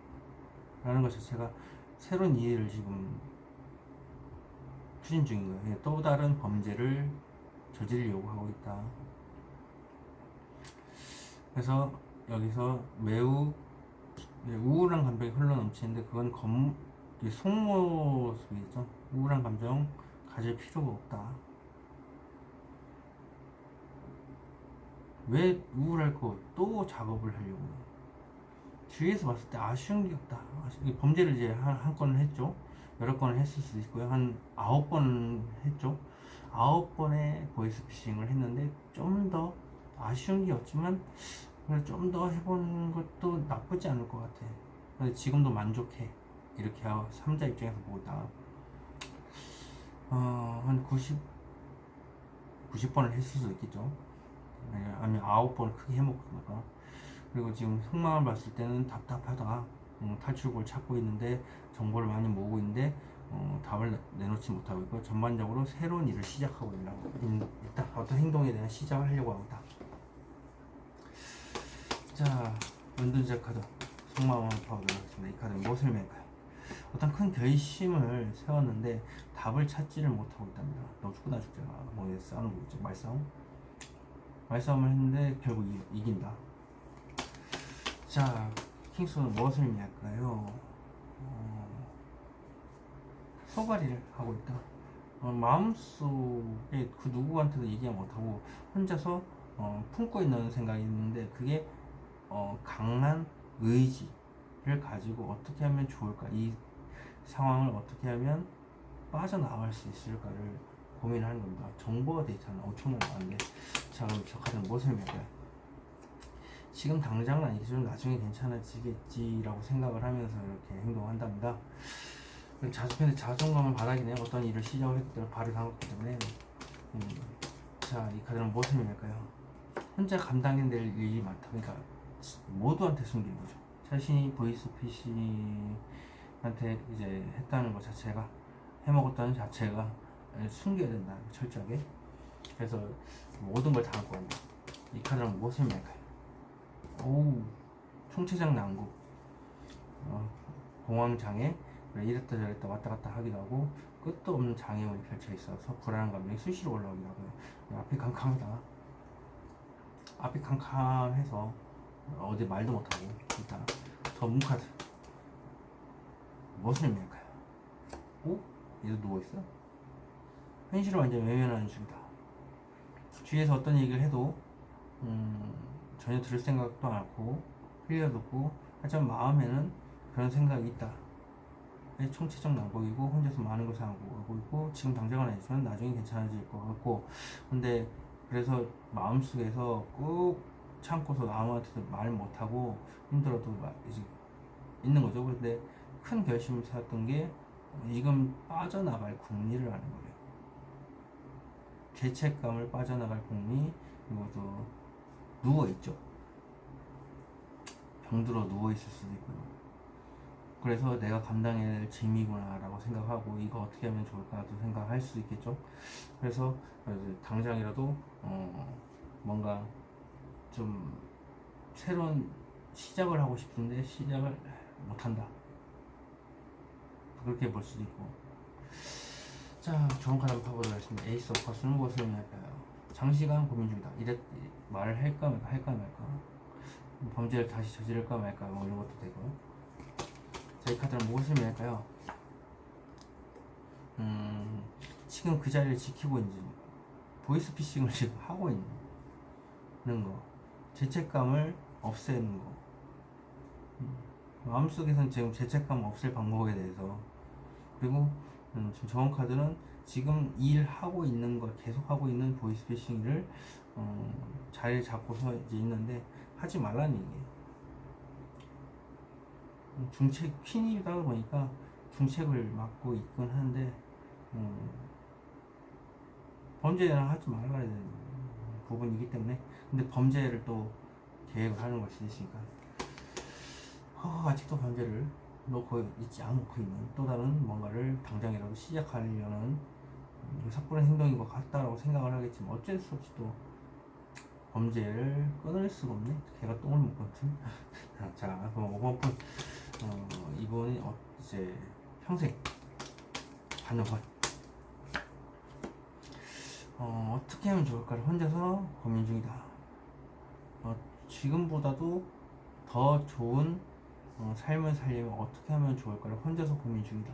라는 것 자체가 새로운 일을 지금 추진 중인 거예요. 또 다른 범죄를 저지르려고 하고 있다. 그래서 여기서 매우 우울한 감정이 흘러넘치는데 그건 속모습이죠. 우울한 감정 가질 필요가 없다. 왜 우울할 거 또 작업을 하려고. 주위에서 봤을 때 아쉬운 게 없다. 범죄를 이제 한 건을 했죠. 여러 건을 했을 수도 있고요. 한 9번 했죠. 9번의 보이스피싱을 했는데 좀 더 아쉬운 게 없지만 좀 더 해보는 것도 나쁘지 않을 것 같아. 근데 지금도 만족해. 이렇게 3자 입장에서 보다 한 90번을 했을 수도 있겠죠. 아니면 9번을 크게 해먹거나. 그리고 지금 속마음을 봤을 때는 답답하다. 탈출구를 찾고 있는데 정보를 많이 모으고 있는데 답을 내놓지 못하고 있고 전반적으로 새로운 일을 시작하고 있다. 어떤 행동에 대한 시작을 하려고 하고 있다. 자, 은둔자 카드 속마음을 봐보도록 하겠습니다. 이 카드는 무엇을 의미할까요? 어떤 큰 결심을 세웠는데 답을 찾지를 못하고 있답니다. 너 죽고 나 죽자. 뭐 싸우는 거 있죠. 말싸움을 했는데 결국 이긴다. 자, 킹스는 무엇을 의미할까요? 소가리를 하고 있다. 마음속에 그 누구한테도 얘기 못하고 혼자서 품고 있는 생각이 있는데 그게 강한 의지를 가지고 어떻게 하면 좋을까, 이 상황을 어떻게 하면 빠져나갈 수 있을까를 고민하는 겁니다. 정보가 데이터는 엄청나게 많은데, 자, 그럼 저 카드는 무엇을 의미할까요? 지금 당장은 아니겠지만 나중에 괜찮아지겠지라고 생각을 하면서 이렇게 행동한답니다. 근데 자존감은 바닥이네요. 어떤 일을 시작을 했기 때문에 발을 담았기 때문에. 자, 이 카드는 무엇을 의미할까요? 혼자 감당해낼 일이 많다. 그러니까 모두한테 숨긴 거죠. 자신이 보이스피싱한테 이제 했다는 것 자체가, 해먹었다는 자체가 숨겨야 된다는 거, 철저하게. 그래서 모든 걸 다 안고 간다. 이 카드는 무엇을 의미할까요? 오우, 총체적 난국, 공황장애, 그래, 이랬다 저랬다 왔다 갔다 하기도 하고 끝도 없는 장애물이 펼쳐 있어서 불안한 감정이 수시로 올라오기도 하고요. 앞이 캄캄하다. 앞이 캄캄해서 어디 말도 못하고 일단 저 문카드 무엇을 의미할까요? 오? 얘도 누워있어? 현실을 완전 외면하는 중이다. 주위에서 어떤 얘기를 해도 전혀 들을 생각도 않고 흘려듣고 하지만 마음에는 그런 생각이 있다. 총체적 난국이고 혼자서 많은 것을 안고 있고 지금 당장은 아니지만 나중에 괜찮아질 것 같고 근데 그래서 마음속에서 꾹 참고서 아무한테도 말 못하고 힘들어도 이제 있는 거죠. 근데 큰 결심을 세웠던 게 지금 빠져나갈 궁리를 하는 거예요. 죄책감을 빠져나갈 궁리 그리고 또 누워있죠. 병들어 누워있을 수도 있고요. 그래서 내가 감당해낼 짐이구나 라고 생각하고 이거 어떻게 하면 좋을까도 생각할 수 있겠죠. 그래서 당장이라도 뭔가 좀 새로운 시작을 하고 싶은데 시작을 못한다. 그렇게 볼 수도 있고. 자, 좋은 카드 한번 파보도록 하겠습니다. 에이스 오브 커스는 무엇을 의미할까요? 장시간 고민 중이다. 이래 말을 할까 말까 범죄를 다시 저지를까 말까 뭐 이런 것도 되고. 자, 이 카드는 무엇을 의미할까요? 지금 그 자리를 지키고 있는지 보이스피싱을 지금 하고 있는 거, 죄책감을 없애는 거. 마음속에서는 지금 죄책감 없앨 방법에 대해서 그리고 지금 저원 카드는 지금 일하고 있는 거 계속 하고 있는 보이스피싱을 자리를 잡고서 이제 있는데 하지 말라는 얘기예요. 중책 퀸이다 보니까 중책을 맡고 있긴 한데 범죄는 하지 말아야 되는 부분이기 때문에 근데 범죄를 또 계획을 하는 걸 수도 있으니까 아직도 범죄를 놓고 있지 않고 있는 또 다른 뭔가를 당장이라도 시작하려는 섣부른 행동인 것 같다라고 생각을 하겠지만 어쩔 수 없이 또 범죄를 끊을 수가 없네. 걔가 똥을 먹거든. 자, 그럼 5번 분 이분이 이제 평생 받는 벌 어떻게 하면 좋을까를 혼자서 고민 중이다. 지금보다도 더 좋은 삶을 살려면 어떻게 하면 좋을까를 혼자서 고민 중이다.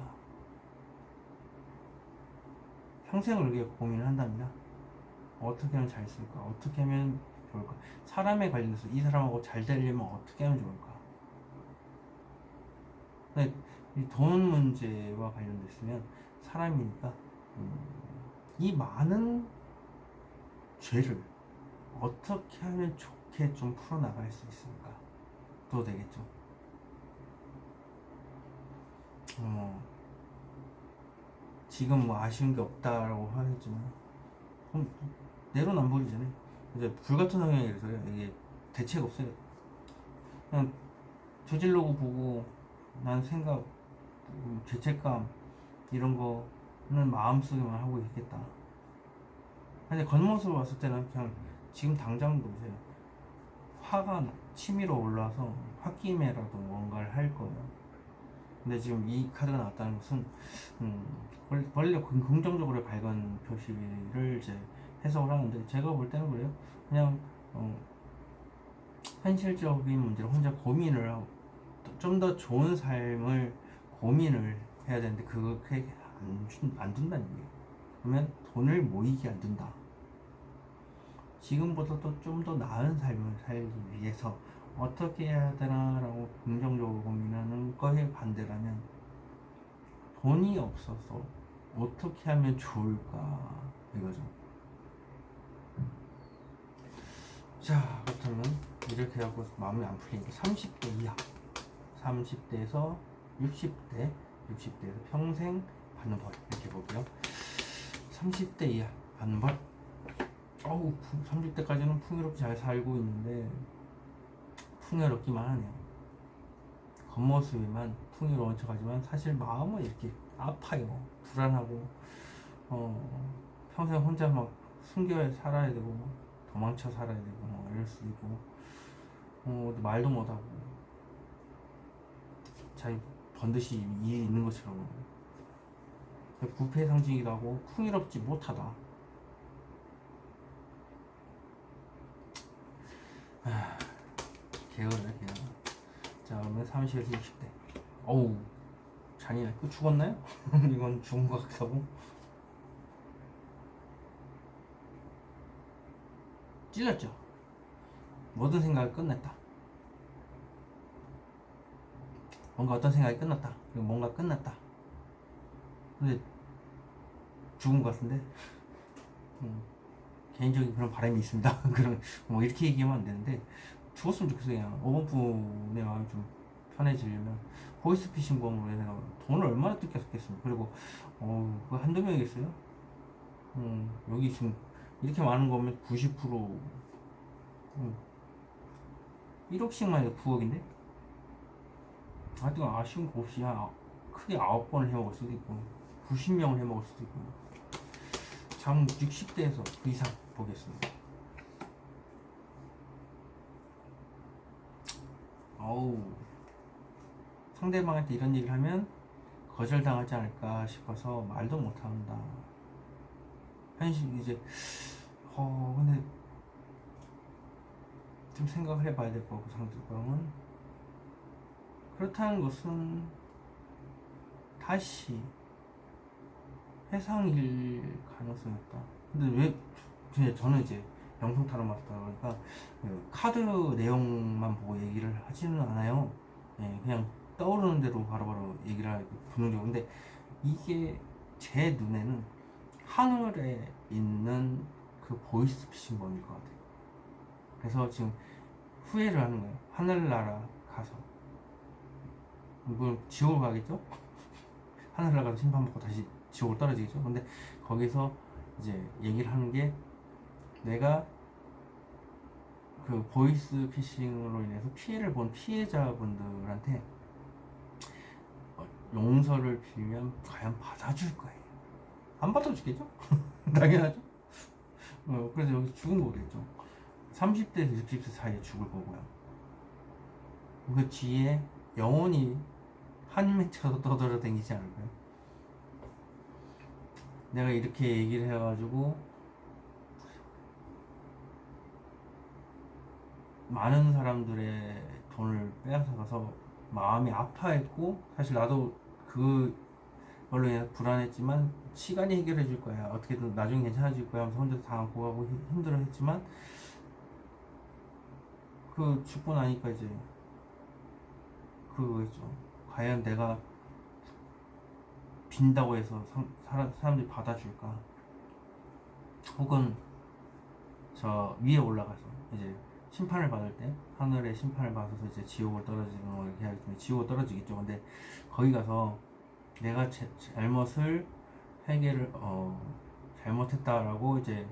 평생을 그렇게 고민을 한답니다. 어떻게 하면 잘 쓸까? 어떻게 하면 좋을까? 사람에 관련해서 이 사람하고 잘 되려면 어떻게 하면 좋을까? 근데 이 돈 문제와 관련됐으면 사람이니까 이 많은 죄를 어떻게 하면 좋게 좀 풀어나갈 수 있을까? 또 되겠죠. 지금 뭐 아쉬운 게 없다라고 하겠지만 내로남불이잖아요. 이제 불같은 성향이라서요. 이게 대책 없어요. 그냥 저질러고 보고 난 생각, 죄책감 이런 거는 마음속에만 하고 있겠다. 근데 겉모습을 봤을 때는 그냥 지금 당장도 이제 화가 치밀어 올라서 홧김에라도 뭔가를 할 거예요. 근데 지금 이 카드가 나왔다는 것은 원래 긍정적으로 밝은 표시를 이제 해석을 하는데 제가 볼 때는 그래요. 그냥 현실적인 문제를 혼자 고민을 하고 좀 더 좋은 삶을 고민을 해야 되는데 그렇게 안 둔다는 얘기예요. 그러면 돈을 모이게 안 둔다. 지금보다도 좀 더 나은 삶을 살기 위해서 어떻게 해야 되나라고 긍정적으로 고민하는 거에 반대라면 돈이 없어서 어떻게 하면 좋을까 이거죠. 자, 그렇다면 이렇게 하고 마음이 안 풀리니까 30대 이하 30대에서 60대 60대에서 평생 받는 벌 이렇게 보고요. 30대 이하 받는 벌 30대까지는 풍요롭게 잘 살고 있는데 풍요롭기만 하네요. 겉모습에만 풍요로운 척하지만 사실 마음은 이렇게 아파요. 불안하고 평생 혼자 막 숨겨 살아야 되고 도망쳐 살아야 되고 이럴 수도 있고 말도 못하고 자 번듯이 일이 있는 것처럼 부패의 상징이기도 하고 풍요롭지 못하다. 게으르네 그냥. 자 그러면 30에서 20대. 어우 잔인해. 그 죽었나요? 이건 죽은 것 같기도 하고. 찔렸죠. 모든 생각이 끝냈다. 뭔가 어떤 생각이 끝났다. 그리고 뭔가 끝났다. 근데 죽은 것 같은데. 개인적인 그런 바람이 있습니다. 그런 뭐 이렇게 얘기하면 안 되는데 죽었으면 좋겠어요. 그냥 5번 분의 마음이 좀 편해지려면 보이스피싱범으로 해서 돈을 얼마나 뜯겼겠습니까? 그리고 그 한두 명이겠어요? 여기 지금 이렇게 많은 거면 90% 1억씩만 해도 9억인데 하여튼 아쉬운 거 없이 크게 9번을 해먹을 수도 있고 90명을 해먹을 수도 있고 장 60대에서 그 이상 보겠습니다. 어우 상대방한테 이런 얘기를 하면 거절당하지 않을까 싶어서 말도 못한다. 현실 이제 근데 좀 생각을 해봐야 될 거고 상대방은 그렇다는 것은 다시 해상일 가능성이 있다. 근데 왜 저는 이제 영성 타로 마스터다 보니까 카드 내용만 보고 얘기를 하지는 않아요. 예, 그냥 떠오르는 대로 바로바로 얘기를 하고 본능적으로. 근데 이게 제 눈에는 하늘에 있는 그 보이스피싱범일 것 같아요. 그래서 지금 후회를 하는 거예요. 하늘나라 가서 이걸 지옥을 가겠죠? 하늘나라 가서 심판받고 다시 지옥으로 떨어지겠죠? 근데 거기서 이제 얘기를 하는 게 내가 그 보이스 피싱으로 인해서 피해를 본 피해자분들한테 용서를 빌면 과연 받아줄 거예요. 안 받아주겠죠? 당연하죠? 그래서 여기 죽은 거겠죠. 30대에서 60세 사이에 죽을 거고요. 그 뒤에 영원히 한 맺혀서 떠돌아 다니지 않을까요? 내가 이렇게 얘기를 해가지고 많은 사람들의 돈을 빼앗아가서 마음이 아파했고 사실 나도 그걸로 인해서 불안했지만 시간이 해결해 줄 거야 어떻게든 나중에 괜찮아질 거야 하면서 혼자 다 안고 가고 힘들어 했지만 그 죽고 나니까 이제 그거겠죠. 과연 내가 빈다고 해서 사람들이 받아줄까? 혹은 저 위에 올라가서 이제 심판을 받을 때 하늘의 심판을 받아서 이제 지옥을 떨어지는 거 이렇게 하겠지만 지옥을 떨어지겠죠. 근데 거기 가서 내가 잘못을 해결을 잘못했다라고 이제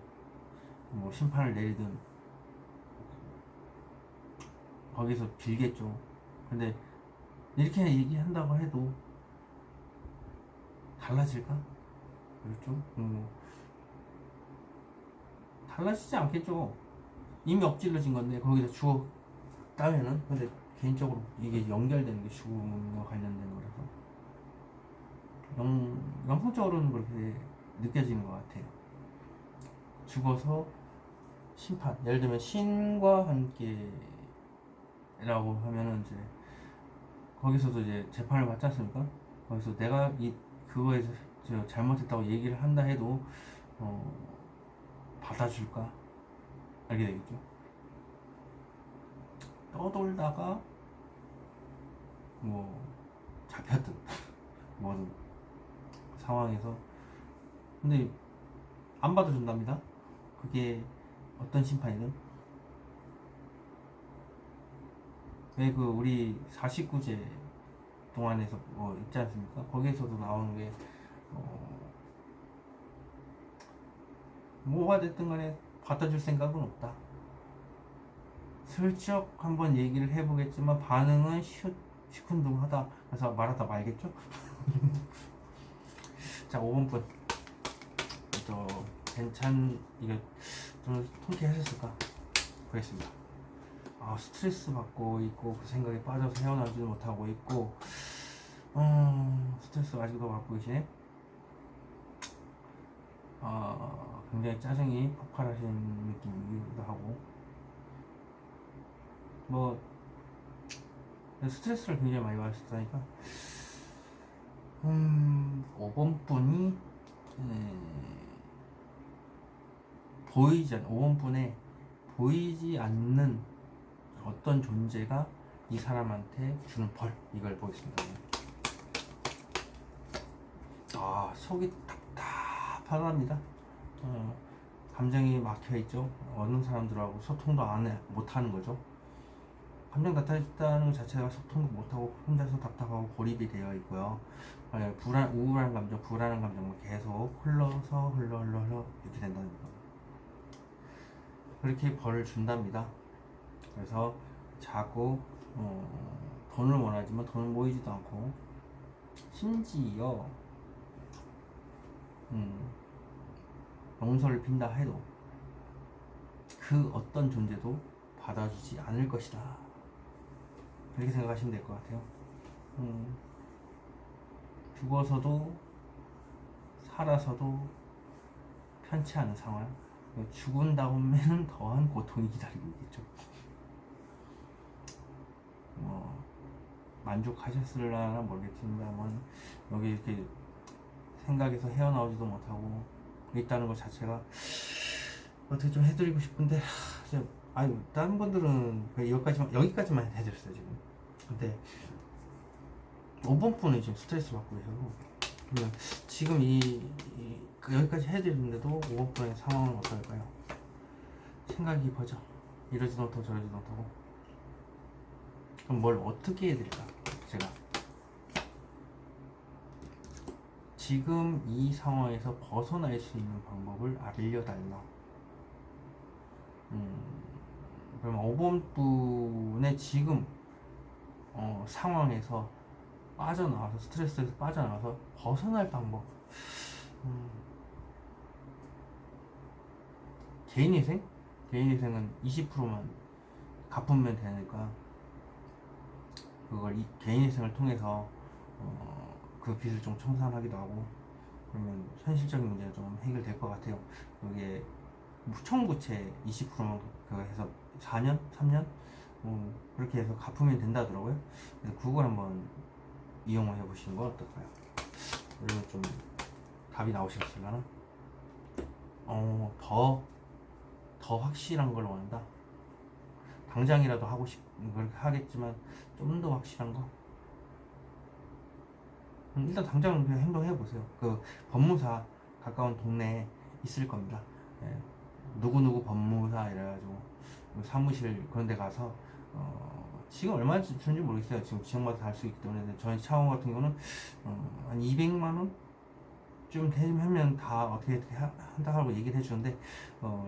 뭐 심판을 내리든 거기서 빌겠죠. 근데 이렇게 얘기한다고 해도 달라질까? 그렇죠? 달라지지 않겠죠. 이미 엎질러진 건데 거기서 죽었다면은. 근데 개인적으로 이게 연결되는 게 죽음과 관련된 거라서 영성적으로는 그렇게 느껴지는 것 같아요. 죽어서 심판, 예를 들면 신과 함께라고 하면은 이제 거기서도 이제 재판을 받지 않습니까? 거기서 내가 그거에서 잘못했다고 얘기를 한다 해도 받아줄까? 알게 되겠죠. 떠돌다가 뭐 잡혔든 뭐든 상황에서 근데 안 받아준답니다. 그게 어떤 심판이든. 왜 그 우리 49제 동안에서 뭐 있지 않습니까? 거기에서도 나오는 게 뭐가 됐든 간에 받아줄 생각은 없다. 슬쩍 한번 얘기를 해보겠지만 반응은 시큰둥하다. 그래서 말하다 말겠죠? 자, 5번 분. 이거 좀 통쾌하셨을까? 보겠습니다. 스트레스 받고 있고 그 생각에 빠져서 헤어나오지 못하고 있고 스트레스 아직도 받고 계시네. 굉장히 짜증이 폭발하시는 느낌이기도 하고, 뭐 스트레스를 굉장히 많이 받으셨다니까. 5번 분이 보이지 않 5번 분에 보이지 않는 어떤 존재가 이 사람한테 주는 벌, 이걸 보겠습니다. 속이 답답하답니다. 감정이 막혀있죠. 어느 사람들하고 소통도 못하는 거죠. 감정 나타냈다는 것 자체가 소통도 못하고 혼자서 답답하고 고립이 되어 있고요. 우울한 감정, 불안한 감정을 계속 흘러서 흘러 이렇게 된다는 거예요. 그렇게 벌을 준답니다. 그래서 자꾸 돈을 원하지만 돈을 모이지도 않고, 심지어 용서를 빈다 해도 그 어떤 존재도 받아주지 않을 것이다, 이렇게 생각하시면 될 것 같아요. 죽어서도 살아서도 편치 않은 상황, 죽은 다음에는 더한 고통이 기다리고 있겠죠. 만족하셨을라나 모르겠습니다만, 여기 이렇게 생각에서 헤어나오지도 못하고 있다는 것 자체가 어떻게 좀 해드리고 싶은데, 다른 분들은 여기까지만 해드렸어요 지금. 근데 5번 분이 지금 스트레스 받고 계셔서, 그러면 지금 여기까지 해드리는데도 5번 분의 상황은 어떨까요? 생각이 깊어져. 이러지도 못하고 저러지도 못하고. 그럼 뭘 어떻게 해드릴까? 제가 지금 이 상황에서 벗어날 수 있는 방법을 알려달라. 그러면 5번 분의 지금 상황에서 빠져나와서, 스트레스에서 빠져나와서 벗어날 방법. 개인희생? 개인희생은 20%만 갚으면 되니까, 그걸 개인희생을 통해서 그 빚을 좀 청산하기도 하고, 그러면 현실적인 문제가 좀 해결될 것 같아요. 이게 청구채 20%만 해서 4년? 3년? 그렇게 해서 갚으면 된다더라고요. 그래서 그걸 한번 이용을 해보시는 건 어떨까요? 그러면 좀 답이 나오시겠을까나? 더 확실한 걸 원한다. 당장이라도 하고 싶은 걸 하겠지만 좀 더 확실한 거. 일단 당장 그냥 행동해보세요. 그 법무사 가까운 동네에 있을 겁니다. 예. 누구누구 법무사 이래가지고 사무실 그런 데 가서 지금 얼마 주는지 모르겠어요. 지금 지역마다 달 수 있기 때문에. 저희 차원 같은 경우는 한 200만원 좀 되면 다 어떻게 한다고 얘기를 해주는데,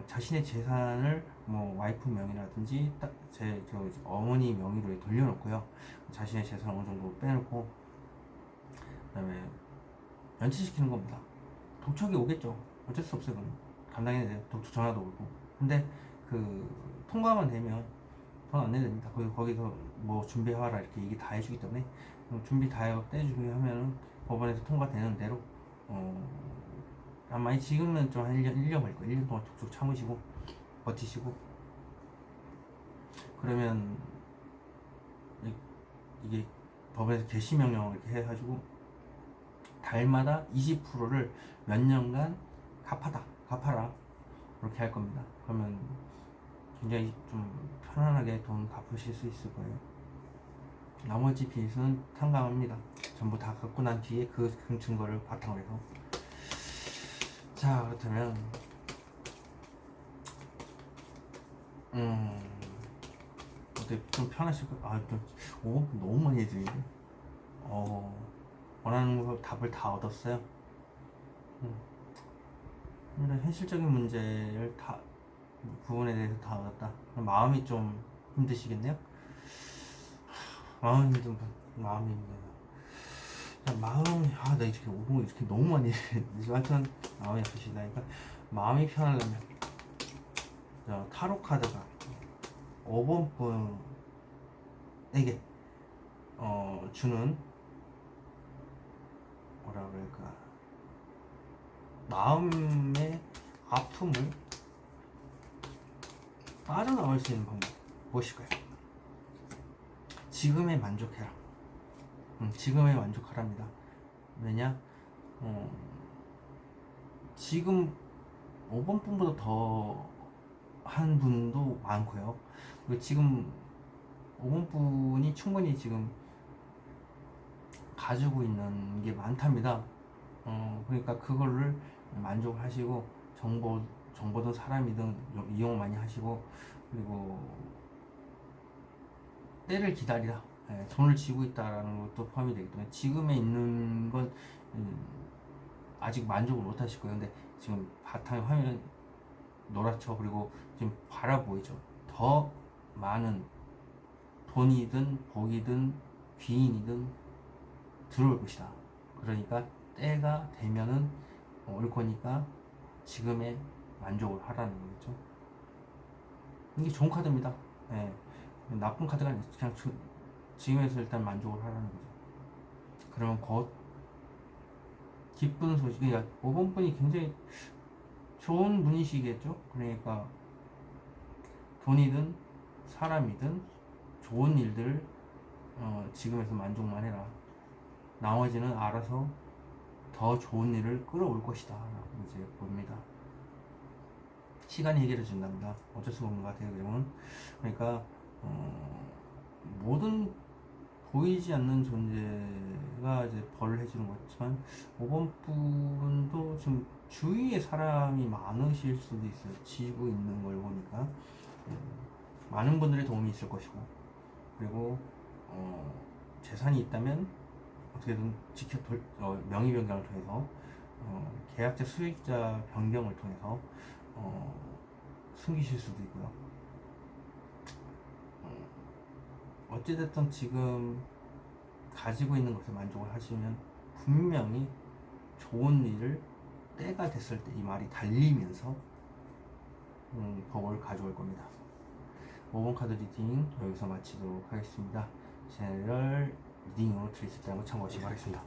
자신의 재산을 뭐 와이프 명의라든지 제 어머니 명의로 돌려놓고요. 자신의 재산을 어느 정도 빼놓고, 그다음에 연체시키는 겁니다. 독촉이 오겠죠. 어쩔 수 없어요. 그건 감당해야 돼요. 독촉 전화도 오고. 근데 그 통과만 되면 돈 안 내야 됩니다. 거기서 뭐 준비해와라 이렇게 얘기 다 해주기 때문에, 준비 다 떼주기 하면은 법원에서 통과되는 대로 아마 지금은 좀 한 1년 걸릴 거예요. 1년 동안 툭툭 참으시고 버티시고, 그러면 이게 법원에서 개시명령을 이렇게 해가지고 달마다 20%를 몇 년간 갚아라 그렇게 할 겁니다. 그러면 굉장히 좀 편안하게 돈 갚으실 수 있을 거예요. 나머지 빚은 탕감합니다. 전부 다 갚고 난 뒤에 그 증거를 바탕으로 해서. 자, 그렇다면 어떻게 좀 편하실 거? 너무 많이 해드리네. 원하는 거 답을 다 얻었어요. 현실적인 문제를 부분에 대해서 다 얻었다. 마음이 좀 힘드시겠네요. 마음이 힘든 분, 마음이 힘들다. 나 이렇게 오봉을 이렇게 너무 많이 해. 하여튼 마음이 아프시다니까. 마음이 편하려면 타로 카드가 5번 분에게 주는 그럴까, 마음의 아픔을 빠져나올 수 있는 방법 무엇일까요? 지금에 만족해라. 지금에 만족하랍니다. 왜냐? 지금 5번 분보다 더 한 분도 많고요. 그리고 지금 5번 분이 충분히 지금 가지고 있는 게 많답니다. 그러니까 그거를 만족하시고 정보든 사람이든 이용 많이 하시고, 그리고 때를 기다리라. 예, 돈을 쥐고 있다라는 것도 포함이 되기 때문에 지금에 있는 건 아직 만족을 못 하실 거예요. 근데 지금 바탕 화면 노랗죠. 그리고 지금 바라보이죠. 더 많은 돈이든 복이든 귀인이든 들어올 것이다. 그러니까 때가 되면은 올 거니까 지금에 만족을 하라는 거겠죠. 이게 좋은 카드입니다. 예. 나쁜 카드가 아니라 그냥 지금에서 일단 만족을 하라는 거죠. 그러면 곧 기쁜 소식, 그러니까 5번 분이 굉장히 좋은 분이시겠죠. 그러니까 돈이든 사람이든 좋은 일들을 지금에서 만족만 해라. 나머지는 알아서 더 좋은 일을 끌어올 것이다 라고 이제 봅니다. 시간이 해결해 준답니다. 어쩔 수 없는 것 같아요. 그러니까 모든 보이지 않는 존재가 이제 벌을 해주는 거지만 5번 분도 좀 주위에 사람이 많으실 수도 있어요. 지고 있는 걸 보니까 많은 분들의 도움이 있을 것이고, 그리고 재산이 있다면 어떻게든 명의 변경을 통해서 계약자 수익자 변경을 통해서 숨기실 수도 있고요. 어찌됐든 지금 가지고 있는 것에 만족을 하시면 분명히 좋은 일을 때가 됐을 때 이 말이 달리면서 복을 가져올 겁니다. 5번 카드 리딩 여기서 마치도록 하겠습니다. 제너럴 리딩으로 드릴 수 있다는 거 참고하시기 바라겠습니다.